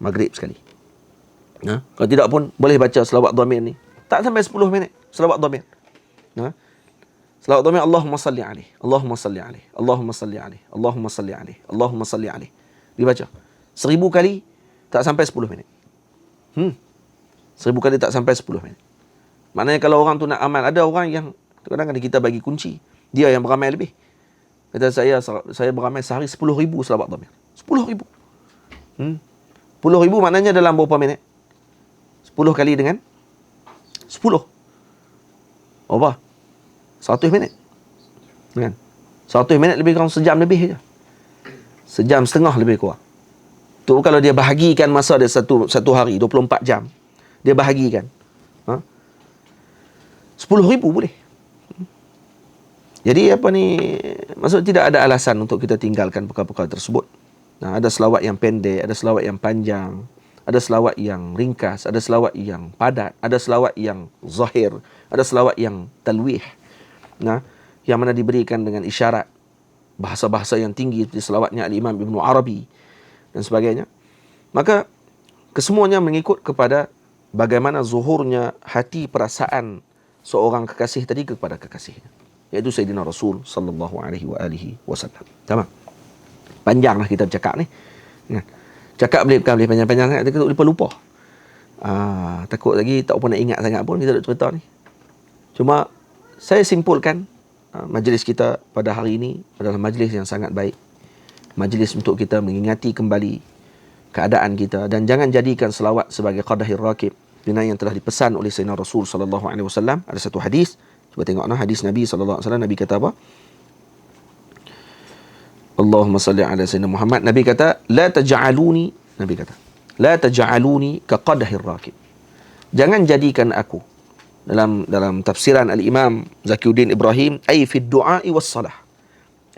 maghrib sekali. Kalau tidak pun, boleh baca selawat Dhamir ni. Tak sampai 10 minit, selawat Dhamir. Selawat Dhamir, Allahumma salli alaih, Allahumma salli alaih, Allahumma salli alaih, Allahumma salli alaih, Allahumma salli alaih. Dibaca. 1000 kali, tak sampai 10 minit. 1000 kali tak sampai 10 minit. Maknanya kalau orang tu nak amal, ada orang yang kadang-kadang kita bagi kunci, dia yang beramal lebih. Kata saya beramal sehari 10,000 selawat Dhamir. 10,000. 10,000 maknanya dalam berapa minit? 10 kali dengan 10. Apa? 100 minit. Kan? 100 minit lebih kurang sejam lebih je. Sejam setengah lebih kurang. Tu kalau dia bahagikan masa dia satu hari, 24 jam. Dia bahagikan. 10,000 boleh. Jadi maksud tidak ada alasan untuk kita tinggalkan perkara-perkara tersebut. Ada selawat yang pendek, ada selawat yang panjang, ada selawat yang ringkas, ada selawat yang padat, ada selawat yang zahir, ada selawat yang talwih. Yang mana diberikan dengan isyarat, bahasa-bahasa yang tinggi seperti selawatnya Al-Imam Ibn Arabi dan sebagainya. Maka kesemuanya mengikut kepada bagaimana zuhurnya hati perasaan seorang kekasih tadi kepada kekasihnya, iaitu Sayyidina Rasul sallallahu alaihi wasallam. Tamam. Panjanglah kita bercakap ni. Cakap boleh panjang-panjang sangat, kita lupa-lupa. Takut lagi tak apa nak ingat sangat pun kita duk cerita ni. Cuma saya simpulkan, majlis kita pada hari ini adalah majlis yang sangat baik. Majlis untuk kita mengingati kembali keadaan kita, dan jangan jadikan selawat sebagai qadahir rakib, bina yang telah dipesan oleh Sayyidina Rasul sallallahu alaihi wasallam. Ada satu hadis, cuba tengoklah hadis Nabi sallallahu alaihi wasallam. Nabi kata apa? Allahumma salli ala Sayyidina Muhammad. Nabi kata, la taj'aluni, Nabi kata, la taj'aluni ka qadahir rakib. Jangan jadikan aku, dalam tafsiran Al-Imam Zakiuddin Ibrahim, ay fi du'a was salah.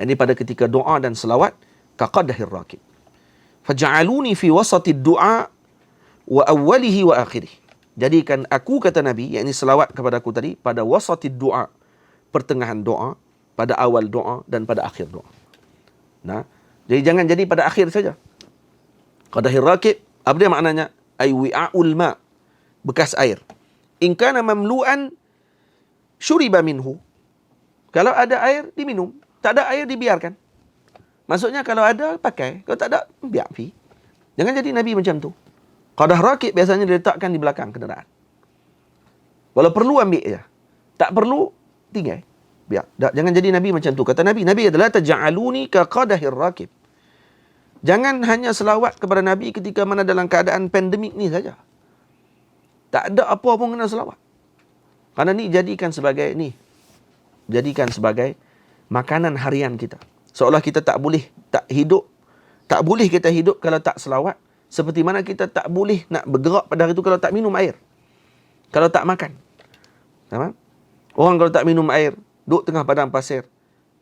Ini pada ketika doa dan selawat, ka qadahir rakib. Faj'aluni fi wasati du'a wa awwalihi wa akhirih. Jadikan aku, kata Nabi, yakni selawat kepada aku tadi, pada wasati du'a, pertengahan doa, pada awal doa dan pada akhir doa. Nah, jadi jangan jadi pada akhir saja. Qadahir rakib, apa dia maknanya? Ay wi'aul ma, bekas air. In kana mamlu'an syuriba minhu. Kalau ada air, diminum. Tak ada air, dibiarkan. Maksudnya kalau ada, pakai. Kalau tak ada, biar pi. Jangan jadi Nabi macam tu. Qadah rakib biasanya diletakkan di belakang kenderaan. Kalau perlu, ambil je. Tak perlu, tinggal. Biar. Jangan jadi Nabi macam tu. Kata Nabi adalah taj'aluni ka qadahir rakib. Jangan hanya selawat kepada Nabi ketika mana dalam keadaan pandemik ni saja. Tak ada apa pun kena selawat. Kerana ni jadikan sebagai makanan harian kita. Seolah kita tak boleh kita hidup kalau tak selawat. Seperti mana kita tak boleh nak bergerak pada hari itu kalau tak minum air. Kalau tak makan. Faham? Orang kalau tak minum air, duduk tengah padang pasir,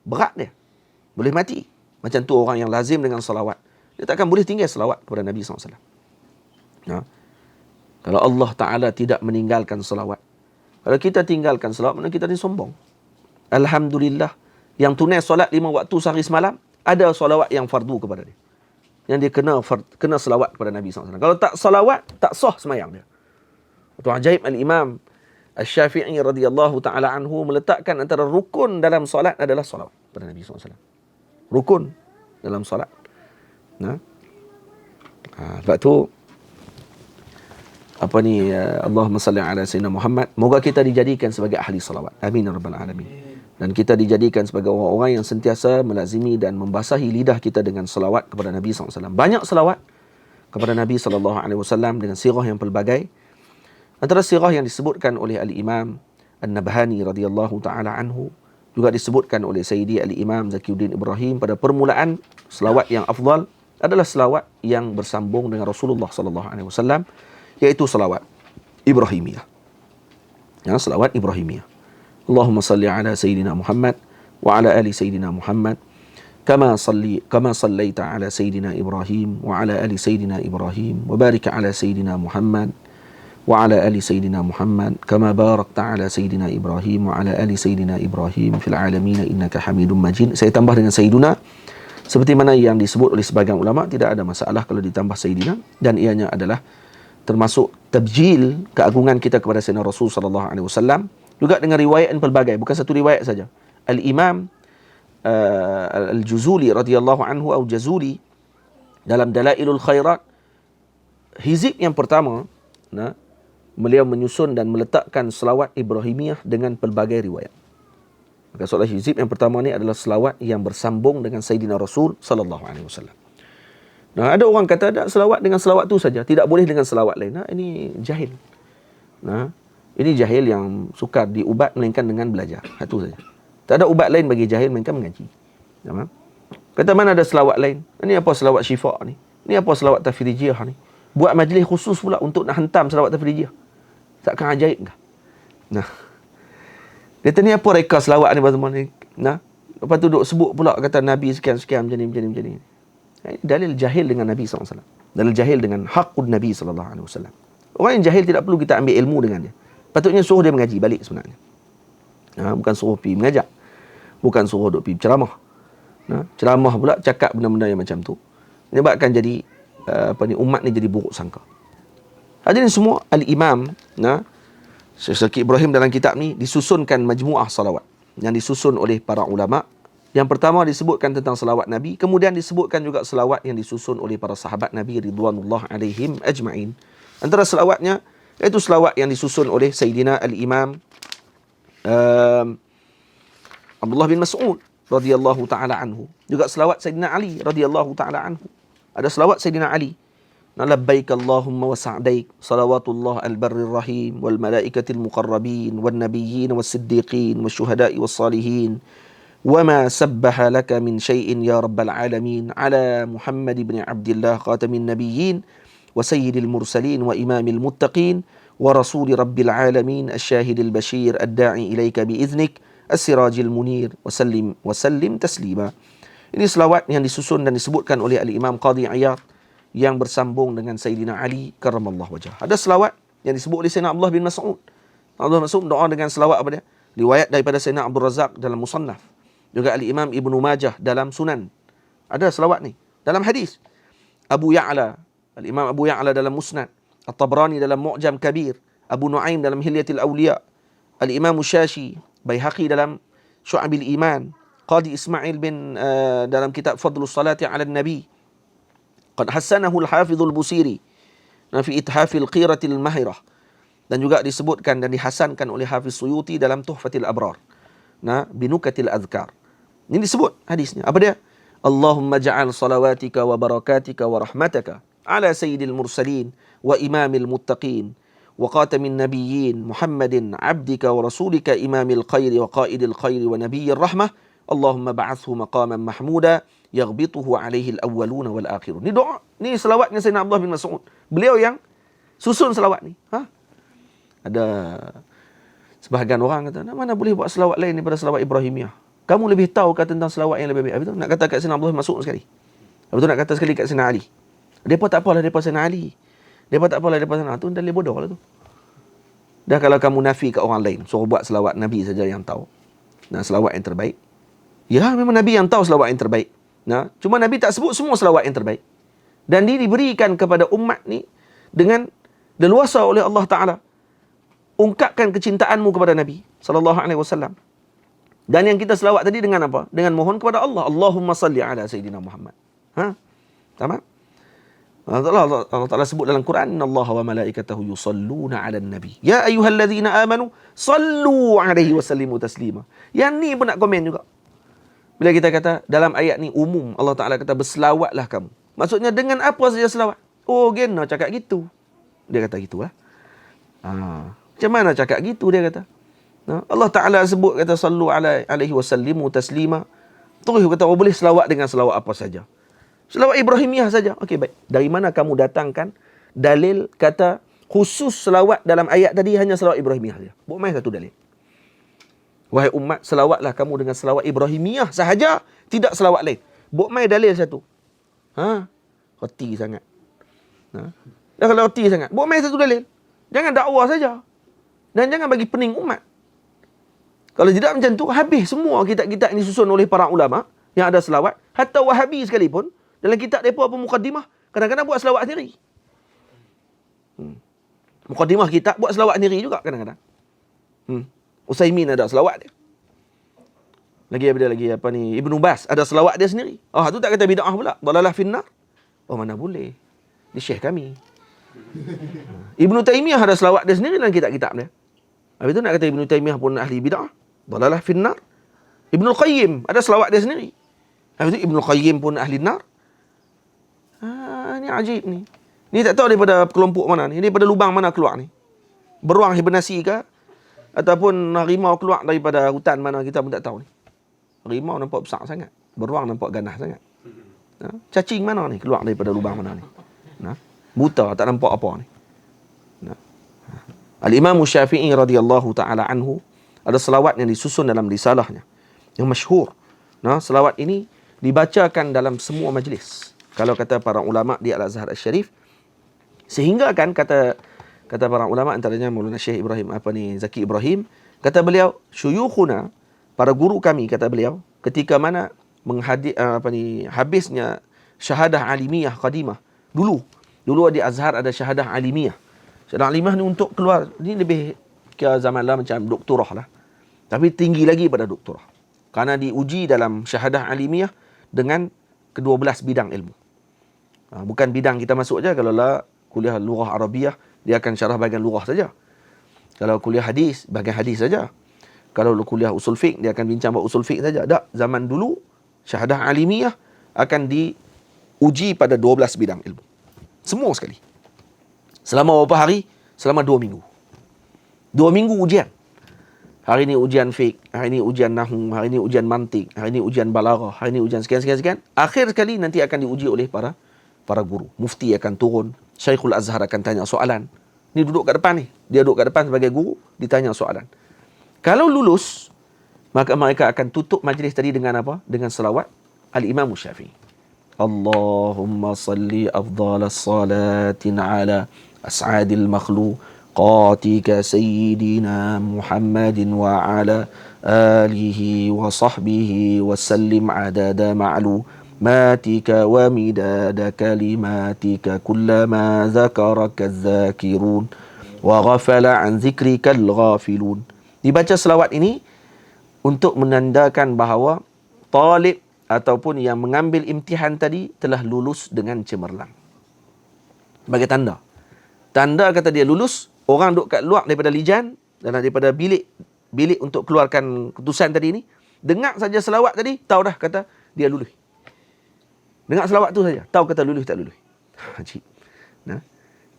berat dia. Boleh mati. Macam tu orang yang lazim dengan selawat. Dia takkan boleh tinggal selawat kepada Nabi SAW. Kalau Allah Ta'ala tidak meninggalkan selawat. Kalau kita tinggalkan selawat, maknanya kita ni sombong. Alhamdulillah, yang tunai solat 5 waktu sehari semalam, ada solawat yang fardu kepada dia. Yang dia kena selawat kepada Nabi SAW. Kalau tak salawat, tak sah semayang dia. Itu ajaib Al-Imam Al-Syafi'i radhiyallahu ta'ala anhu meletakkan antara rukun dalam solat adalah salawat kepada Nabi SAW. Rukun dalam solat. Sebab tu, Allahumma salli ala Sayyidina Muhammad. Moga kita dijadikan sebagai ahli salawat. Amin ya rabbal alamin. Dan kita dijadikan sebagai orang-orang yang sentiasa melazimi dan membasahi lidah kita dengan selawat kepada Nabi SAW. Banyak selawat kepada Nabi SAW dengan sirah yang pelbagai. Antara sirah yang disebutkan oleh Al-Imam An-Nabhani radhiyallahu ta'ala anhu, juga disebutkan oleh Sayyidi Al-Imam Zakiuddin Ibrahim, pada permulaan selawat yang afdal adalah selawat yang bersambung dengan Rasulullah SAW, iaitu selawat Ibrahimiyah. Selawat Ibrahimiyah. Allahumma salli ala Sayyidina Muhammad wa ala ali Sayyidina Muhammad kama sallaita ala Sayyidina Ibrahim wa ala ali Sayyidina Ibrahim wa barik ala Sayyidina Muhammad wa ala ali Sayyidina Muhammad kama barakta ala Sayyidina Ibrahim wa ala ali Sayyidina Ibrahim fil alamin innaka Hamidum Majid. Saya tambah dengan Sayyiduna seperti mana yang disebut oleh sebagian ulama. Tidak ada masalah kalau ditambah Sayyidina, dan ianya adalah termasuk tabjil keagungan kita kepada Sayyidina Rasul sallallahu alaihi wasallam. Juga dengan riwayat yang pelbagai, bukan satu riwayat saja. Al-Imam Al-Juzuli radhiyallahu anhu atau Jazuli dalam Dalailul Khairat, hizib yang pertama, beliau menyusun dan meletakkan selawat Ibrahimiyah dengan pelbagai riwayat. Maka soalan hizib yang pertama ni adalah selawat yang bersambung dengan Sayyidina Rasul sallallahu alaihi wasallam. Ada orang kata ada selawat dengan selawat tu saja, tidak boleh dengan selawat lain. Ini jahil. Ini jahil yang sukar diubat melainkan dengan belajar. Itu saja. Tak ada ubat lain bagi jahil melainkan mengaji. Kata mana ada selawat lain? Ini apa selawat syifa ni? Ini apa selawat tafrijiyah ni? Buat majlis khusus pula untuk nak hantam selawat tafrijiyah. Takkan ajaib ke? Dia tanya ni apa reka selawat ni semua ni? Lepas tu duk sebut pula kata Nabi sekian-sekian macam ni. Ini dalil jahil dengan Nabi SAW. Dalil jahil dengan haqqun Nabi SAW. Orang yang jahil tidak perlu kita ambil ilmu dengan dia. Patutnya suruh dia mengaji balik sebenarnya. Bukan suruh pergi mengajak. Bukan suruh duk pergi ceramah. Ceramah pula cakap benda-benda yang macam tu. Menyebabkan jadi umat ni jadi buruk sangka. Hadirin semua, Al-Imam Syekh Zaki Ibrahim dalam kitab ni disusunkan majmuah salawat yang disusun oleh para ulama. Yang pertama disebutkan tentang selawat Nabi, kemudian disebutkan juga selawat yang disusun oleh para sahabat Nabi ridwanullah alaihim ajma'in. Antara selawatnya iaitu selawat yang disusun oleh Sayyidina Al-Imam Abdullah bin Mas'ud radhiyallahu taala anhu. Juga selawat Sayyidina Ali radhiyallahu taala anhu. Ada selawat Sayyidina Ali. Labbaik Allahumma wa sa'daik salawatullah al-barrir rahim wal malaikatil muqarrabin wan nabiyyin was siddiqin was syuhada'i was salihin وما سبح لك من شيء يا رب العالمين على محمد بن عبد الله خاتم النبيين وسيد المرسلين وإمام المتقين ورسول رب العالمين الشاهد البشير الداعي إليك بإذنك السراج المنير وسلم تسليما. Ini selawat yang disusun dan disebutkan oleh Al-Imam Qadhi Iyad yang bersambung dengan Sayyidina Ali karramallahu wajhah. Ada selawat yang disebut oleh Sayyidina Abdullah bin Mas'ud. Abdullah bin Mas'ud doa dengan selawat apa dia? Riwayat daripada Sayyidina Abdul Razak dalam Musannaf. Juga Al-Imam Ibnu Majah dalam Sunan. Ada selawat ni. Dalam hadis. Abu Ya'la. Al-Imam Abu Ya'la dalam Musnad. At-Tabrani dalam Mu'jam Kabir. Abu Nu'aim dalam Hilyatil Awliya. Al-Imam Syashi. Baihaqi dalam Syu'abil Iman. Qadi Ismail bin dalam kitab Fadlus Salati ala Nabi. Qad hassanahu al-Hafidhul Busiri. Fi Ithafil Qiratil Mahirah. Dan juga disebutkan dan dihasankan oleh Hafiz Suyuti dalam Tuhfatil Abrar. Binukatil Adhkar. Ini disebut hadisnya. Apa dia? Allahumma ja'al salawatika wa barakatika wa rahmataka ala sayyidil mursalin wa imamil muttaqin wa qatamin nabiyyin Muhammadin abdika wa rasulika imamil khairi wa qaidil khairi wa nabiyyir rahmah. Allahumma ba'athhu maqaman mahmuda yaghbituhu alaihi al-awwaluna wal akhirun. Ini doa. Ini selawatnya Sayyidina Abdullah bin Mas'ud. Beliau yang susun selawat ni. Ada sebahagian orang kata, mana boleh buat selawat lain daripada selawat Ibrahimiyah? Kamu lebih tahu tentang selawat yang lebih baik. Habis tu nak kata kat Sayyidina Abdullah bin Mas'ud sekali. Habis tu nak kata sekali kat Sayyidina Ali. Depa tak apalah depa Sayyidina Ali. Depa tak apalah depa Sayyidina tu dalil bodoh lah tu. Dah kalau kamu nafi kat orang lain, suruh buat selawat Nabi saja yang tahu. Nah, selawat yang terbaik. Ya, memang Nabi yang tahu selawat yang terbaik. Nah, cuma Nabi tak sebut semua selawat yang terbaik. Dan dia diberikan kepada umat ni dengan leluasa oleh Allah Ta'ala. Ungkapkan kecintaanmu kepada Nabi sallallahu alaihi wasallam. Dan yang kita selawat tadi dengan apa? Dengan mohon kepada Allah. Allahumma salli ala Sayyidina Muhammad. Tamam? Allah Ta'ala sebut dalam Quran, innallaha wa malaikatahu yusalluna 'alan nabi. Ya ayyuhalladzina amanu sallu 'alaihi wa sallimu taslima. Yang ni pun nak komen juga. Bila kita kata dalam ayat ni umum, Allah Ta'ala kata berselawatlah kamu. Maksudnya dengan apa saja selawat? Oh, gena cakap gitu. Dia kata gitulah. Macam mana cakap gitu dia kata? Allah Ta'ala sebut kata sallu alaihi wa sallimu taslima. Terus kata boleh selawat dengan selawat apa saja. Selawat Ibrahimiyah saja. Okey, baik. Dari mana kamu datangkan dalil kata khusus selawat dalam ayat tadi hanya selawat Ibrahimiyah saja? Buat main satu dalil. Wahai umat, selawatlah kamu dengan selawat Ibrahimiyah sahaja, tidak selawat lain. Buat main dalil satu. Roti sangat. Dah kalau roti sangat. Buat main satu dalil. Jangan dakwah saja. Dan jangan bagi pening umat. Kalau tidak macam tu, habis semua kitab-kitab ini disusun oleh para ulama yang ada selawat. Hatta Wahabi sekalipun, dalam kitab mereka apa mukaddimah, kadang-kadang buat selawat sendiri. Mukaddimah kitab buat selawat sendiri juga kadang-kadang. Utsaimin ada selawat dia. Lagi Ibnu Bas ada selawat dia sendiri. Tu tak kata bid'ah pula. Dalalah finnar. Mana boleh. Dia syekh kami. Ibnu Taimiyah ada selawat dia sendiri dalam kitab-kitab dia. Habis tu nak kata Ibnu Taimiyah pun ahli bid'ah. Dalalah finnar. Ibnu Qayyim ada selawat dia sendiri. Habis tu Ibnu Qayyim pun ahli nar. Ni ajib ni. Ni tak tahu daripada kelompok mana ni. Daripada lubang mana keluar ni. Beruang hibernasi ke? Ataupun harimau keluar daripada hutan mana kita pun tak tahu ni. Harimau nampak besar sangat. Beruang nampak ganas sangat. Cacing mana ni keluar daripada lubang mana ni. Buta tak nampak apa ni. Al-Imam Syafi'i radhiyallahu ta'ala anhu ada selawat yang disusun dalam risalahnya yang masyhur. Selawat ini dibacakan dalam semua majlis. Kalau kata para ulama di Al-Azhar Al-Syarif, sehingga kan kata para ulama antaranya Maulana Syekh Ibrahim Zaki Ibrahim, kata beliau, syuyukhuna, para guru kami kata beliau, ketika mana habisnya syahadah alimiyah qadimah. Dulu di Azhar ada syahadah alimiyah. Syahadah alimiyah ni untuk keluar, ni lebih kira zaman lah macam doktorah lah. Tapi tinggi lagi pada doktorah. Kerana diuji dalam syahadah alimiyah dengan ke-12 bidang ilmu. Bukan bidang kita masuk je. Kalau lah kuliah lughah Arabiyah, dia akan syarah bahagian lughah saja. Kalau kuliah hadis, bahagian hadis saja. Kalau kuliah usul fiqh, dia akan bincang buat usul fiqh saja. Tak, zaman dulu syahadah alimiyah akan diuji pada 12 bidang ilmu. Semua sekali. Selama berapa hari? Selama 2 minggu. 2 minggu ujian. Hari ni ujian fiqh, hari ni ujian nahwu, hari ni ujian mantik, hari ni ujian balaghah, hari ni ujian sekian. Akhir sekali nanti akan diuji oleh para guru. Mufti akan turun, Syekhul Azhar akan tanya soalan. Ni duduk kat depan ni. Dia duduk kat depan sebagai guru, ditanya soalan. Kalau lulus, maka mereka akan tutup majlis tadi dengan apa? Dengan selawat Al-Imam Syafi'i. Allahumma salli afdalas salatin ala as'adil makhluqatika sayyidina Muhammadin wa ala alihi wa sahbihi wa sallim adada ma'lumatika wa midada kalimatika kullama zakaraka az-zakirun wa ghafala an zikrika al-ghafilun. Dibaca selawat ini untuk menandakan bahawa talib ataupun yang mengambil imtihan tadi telah lulus dengan cemerlang. Sebagai tanda. Tanda kata dia lulus, orang duduk kat luar daripada lijan dan daripada bilik untuk keluarkan keputusan tadi ni, dengar saja selawat tadi, tahu dah kata dia lulus. Dengar selawat tu saja, tahu kata lulus tak lulus. Ajib. Nah.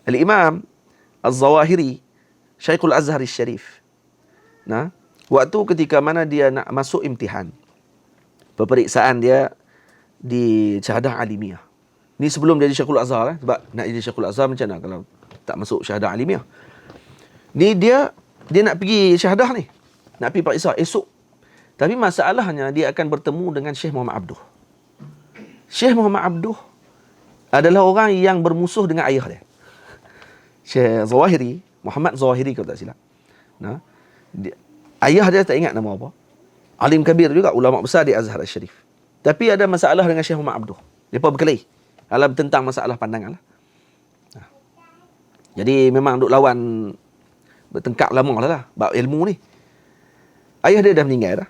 Al-Imam Az-Zawahiri, Syekhul Azhar Syarif. Nah, waktu ketika mana dia nak masuk imtihan, peperiksaan dia di syahadah alimiyah. Ni sebelum dia jadi Syekhul Azhar. Sebab nak jadi Syekhul Azhar macam mana kalau tak masuk syahadah alimiyah. Ni dia nak pergi syahadah ni. Nak pergi periksa esok. Tapi masalahnya dia akan bertemu dengan Syekh Muhammad Abduh. Syekh Muhammad Abduh adalah orang yang bermusuh dengan ayah dia. Syekh Zawahiri, Muhammad Zawahiri kalau tak silap. Nah, ayah dia tak ingat nama apa. Alim kabir juga, ulama besar di Azhar Syarif. Tapi ada masalah dengan Syekh Muhammad Abduh. Mereka berkelahi. Alam tentang masalah pandangan lah. Jadi memang duk lawan, bertengkar lama lah bab ilmu ni. Ayah dia dah meninggal dah.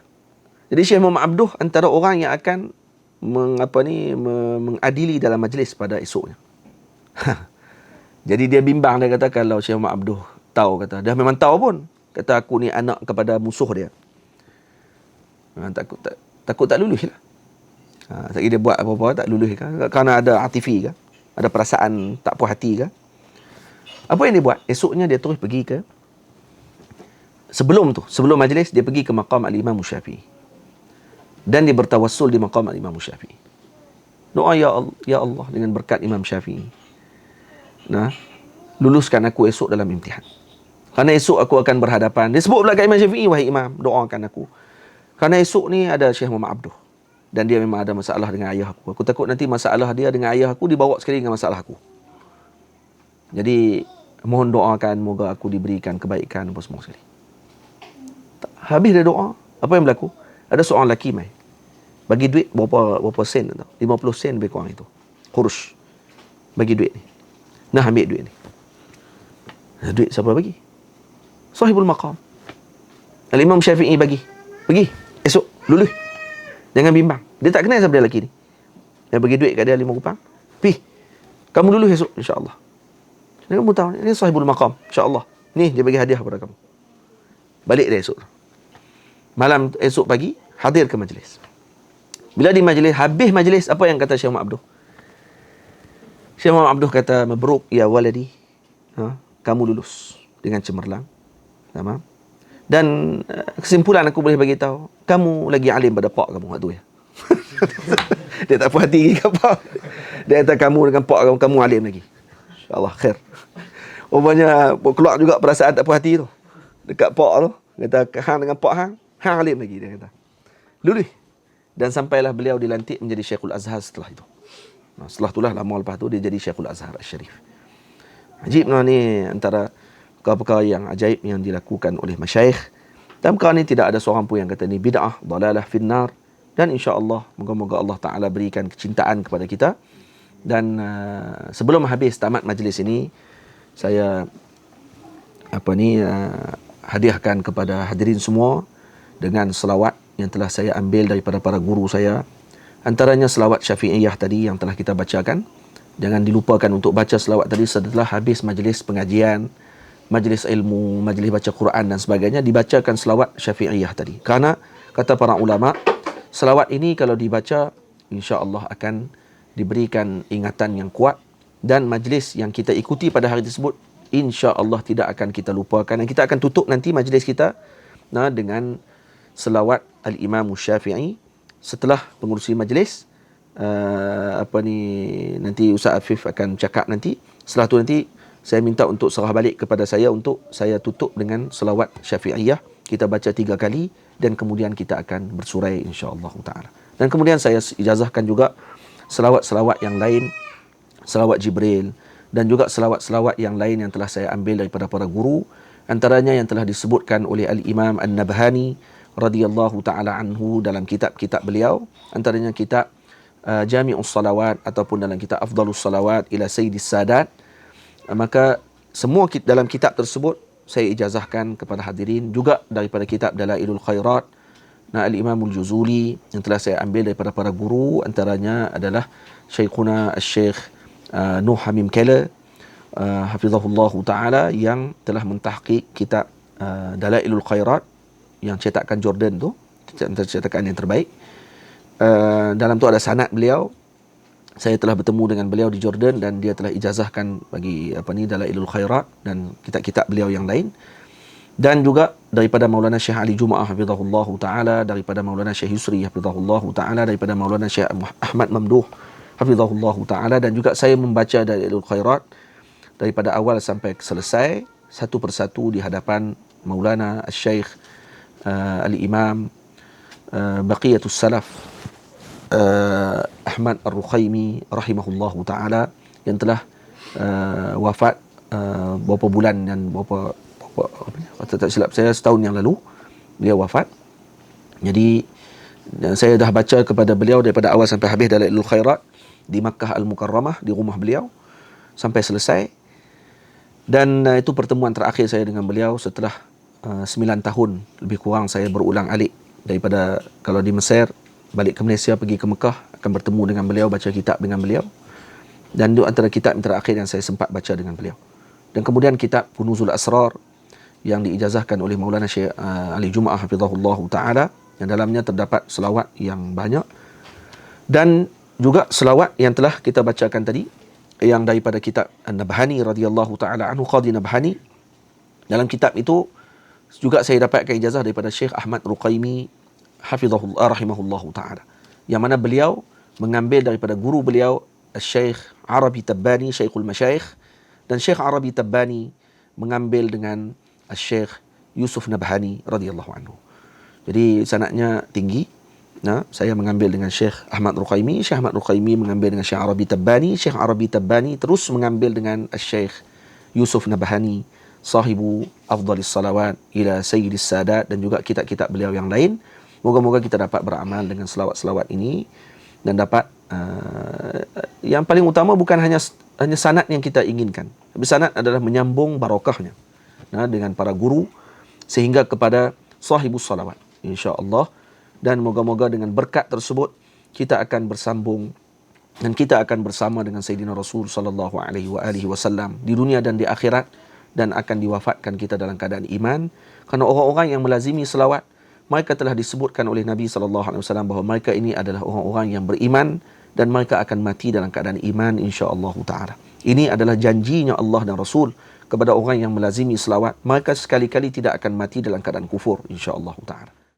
Jadi Syekh Muhammad Abduh antara orang yang akan mengadili dalam majlis pada esoknya. Jadi dia bimbang, dia kata kalau Syekh Muhammad Abduh tahu, kata dah memang tahu pun, kata aku ni anak kepada musuh dia. Takut tak lulus lah. Tak kira dia buat apa-apa tak lulus kan? Kerana ada atifi kan? Ada perasaan tak puas hati kan? Apa yang dia buat? Esoknya dia terus pergi ke, sebelum majlis dia pergi ke maqam Al-Imam Syafi'i. Dan dia bertawassul di maqam Al-Imam Syafi'i. Doa, ya Allah dengan berkat Imam Syafi'i. Nah, luluskan aku esok dalam imtihan. Kerana esok aku akan berhadapan. Dia sebut pula kat Imam Syafi'i, wahai Imam, doakan aku. Kerana esok ni ada Syekh Muhammad Abduh. Dan dia memang ada masalah dengan ayah aku. Aku takut nanti masalah dia dengan ayah aku dibawa sekali dengan masalah aku. Jadi, mohon doakan, moga aku diberikan kebaikan apa semua sekali. Habis dia doa, apa yang berlaku? Ada seorang lelaki mai. Bagi duit berapa sen tau? 50 sen lebih kurang itu. Khurush. Bagi duit ni. Nah, ambil duit ni. Duit siapa bagi? Sahibul maqam. Al-Imam Syafi'i bagi. Pergi. Esok. Lulus. Jangan bimbang. Dia tak kenal siapa dia lelaki ni. Dia bagi duit kat dia 5 rupang. Pergi. Kamu lulus esok, insyaAllah. Dia kamu tahu. Ini sahibul maqam. InsyaAllah. Ni, dia bagi hadiah kepada kamu. Balik dia esok. Malam esok pagi, hadir ke majlis. Bila di majlis, habis majlis, apa yang kata Syekh Muhammad Abduh? Syekh Muhammad Abduh kata, mabruk ya waladi. Kamu lulus dengan cemerlang. Tamam. Dan kesimpulan aku boleh bagi tahu, kamu lagi alim pada pak kamu waktu ya. Dia tak puas hati ke pak. Dia kata kamu dengan pak kamu alim lagi. InsyaAllah khair. Rupanya keluar juga perasaan tak puas hati tu. Dekat pak tu, kata hang dengan pak hang alim lagi, dia kata. Lulus. Dan sampailah beliau dilantik menjadi Syekhul Azhar setelah itu. Setelah itulah lama lepas tu dia jadi Syekhul Azhar Syarif. Ajib ni antara perkara-perkara yang ajaib yang dilakukan oleh masyayikh. Dalam perkara ni tidak ada seorang pun yang kata ni bid'ah, dalalah finnar. Dan insya-Allah moga-moga Allah Taala berikan kecintaan kepada kita. Dan sebelum habis tamat majlis ini, saya hadiahkan kepada hadirin semua dengan selawat yang telah saya ambil daripada para guru saya. Antaranya selawat Syafi'iyah tadi yang telah kita bacakan. Jangan dilupakan untuk baca selawat tadi setelah habis majlis pengajian, majlis ilmu, majlis baca Quran dan sebagainya, dibacakan selawat Syafi'iyah tadi. Karena kata para ulama, selawat ini kalau dibaca, insya-Allah akan diberikan ingatan yang kuat, dan majlis yang kita ikuti pada hari tersebut insya-Allah tidak akan kita lupakan, dan kita akan tutup nanti majlis kita dengan selawat Al-Imam Syafi'i setelah pengurusi majlis. Nanti Ustaz Afif akan cakap nanti. Setelah tu nanti saya minta untuk serah balik kepada saya untuk saya tutup dengan selawat Syafi'iyah. Kita baca 3 kali dan kemudian kita akan bersurai insya-Allah taala. Dan kemudian saya ijazahkan juga selawat-selawat yang lain, selawat Jibril dan juga selawat-selawat yang lain yang telah saya ambil daripada para guru, antaranya yang telah disebutkan oleh Al-Imam An-Nabhani radhiyallahu taala anhu dalam kitab-kitab beliau, antaranya kitab Jami'us Salawat ataupun dalam kitab Afdalus Salawat ila Sayyidis Sadat. Maka semua dalam kitab tersebut saya ijazahkan kepada hadirin, juga daripada kitab Dalailul Khairat Al-Imamul Juzuli yang telah saya ambil daripada para guru, antaranya adalah Syekhuna Al-Syekh Nuh Hamim Kela hafizahullahu taala yang telah mentahqiq kitab Dalailul Khairat yang cetakan Jordan tu, cetakan yang terbaik. Dalam tu ada sanad beliau. Saya telah bertemu dengan beliau di Jordan dan dia telah ijazahkan bagi Dalailul Khairat dan kitab-kitab beliau yang lain. Dan juga daripada Maulana Syekh Ali Jumaah hafizahullahu taala, daripada Maulana Syekh Yusri hafizahullahu taala, daripada Maulana Syekh Ahmad Mamduh hafizahullahu taala, dan juga saya membaca Dalailul Khairat daripada awal sampai selesai satu persatu di hadapan Maulana Syekh Al-Imam Baqiyatus Salaf Ahmad Ar-Rukhaimi rahimahullahu taala yang telah wafat beberapa bulan dan beberapa tak silap saya setahun yang lalu beliau wafat. Jadi saya dah baca kepada beliau daripada awal sampai habis Dalailul Khairat di Makkah Al-Mukarramah, di rumah beliau sampai selesai. Dan itu pertemuan terakhir saya dengan beliau setelah 9 tahun lebih kurang saya berulang-alik daripada kalau di Mesir balik ke Malaysia, pergi ke Mekah, akan bertemu dengan beliau, baca kitab dengan beliau. Dan itu antara kitab yang terakhir yang saya sempat baca dengan beliau. Dan kemudian kitab Kunuzul Asrar yang diijazahkan oleh Maulana Syekh Ali Jumaah hafizahullahu taala, yang dalamnya terdapat selawat yang banyak. Dan juga selawat yang telah kita bacakan tadi yang daripada kitab An-Nabhani radhiyallahu taala anhu, Qadi Nabhani. Dalam kitab itu juga saya dapatkan ijazah daripada Syekh Ahmad Ruqaimi hafizahullah rahimahullahu taala, yang mana beliau mengambil daripada guru beliau Syekh Arabi Tabbani, Syekhul Masyayikh, dan Syekh Arabi Tabbani mengambil dengan Syekh Yusuf Nabhani radhiyallahu anhu. Jadi sanadnya tinggi. Saya mengambil dengan Syekh Ahmad Ruqaimi, Syekh Ahmad Ruqaimi mengambil dengan Syekh Arabi Tabbani, Syekh Arabi Tabbani terus mengambil dengan Syekh Yusuf Nabhani, sahibu Afdalis Salawat ila Sayyidis Sadat, dan juga kitab-kitab beliau yang lain. Moga-moga kita dapat beramal dengan selawat-selawat ini dan dapat yang paling utama bukan hanya sanad yang kita inginkan, tapi sanad adalah menyambung barakahnya dengan para guru sehingga kepada sahibus salawat insya-Allah. Dan moga-moga dengan berkat tersebut kita akan bersambung dan kita akan bersama dengan Sayyidina Rasul sallallahu alaihi wasallam di dunia dan di akhirat, dan akan diwafatkan kita dalam keadaan iman. Kerana orang-orang yang melazimi selawat, mereka telah disebutkan oleh Nabi sallallahu alaihi wasallam bahawa mereka ini adalah orang-orang yang beriman dan mereka akan mati dalam keadaan iman insya-Allah taala. Ini adalah janjinya Allah dan Rasul kepada orang yang melazimi selawat, mereka sekali-kali tidak akan mati dalam keadaan kufur insya-Allah taala.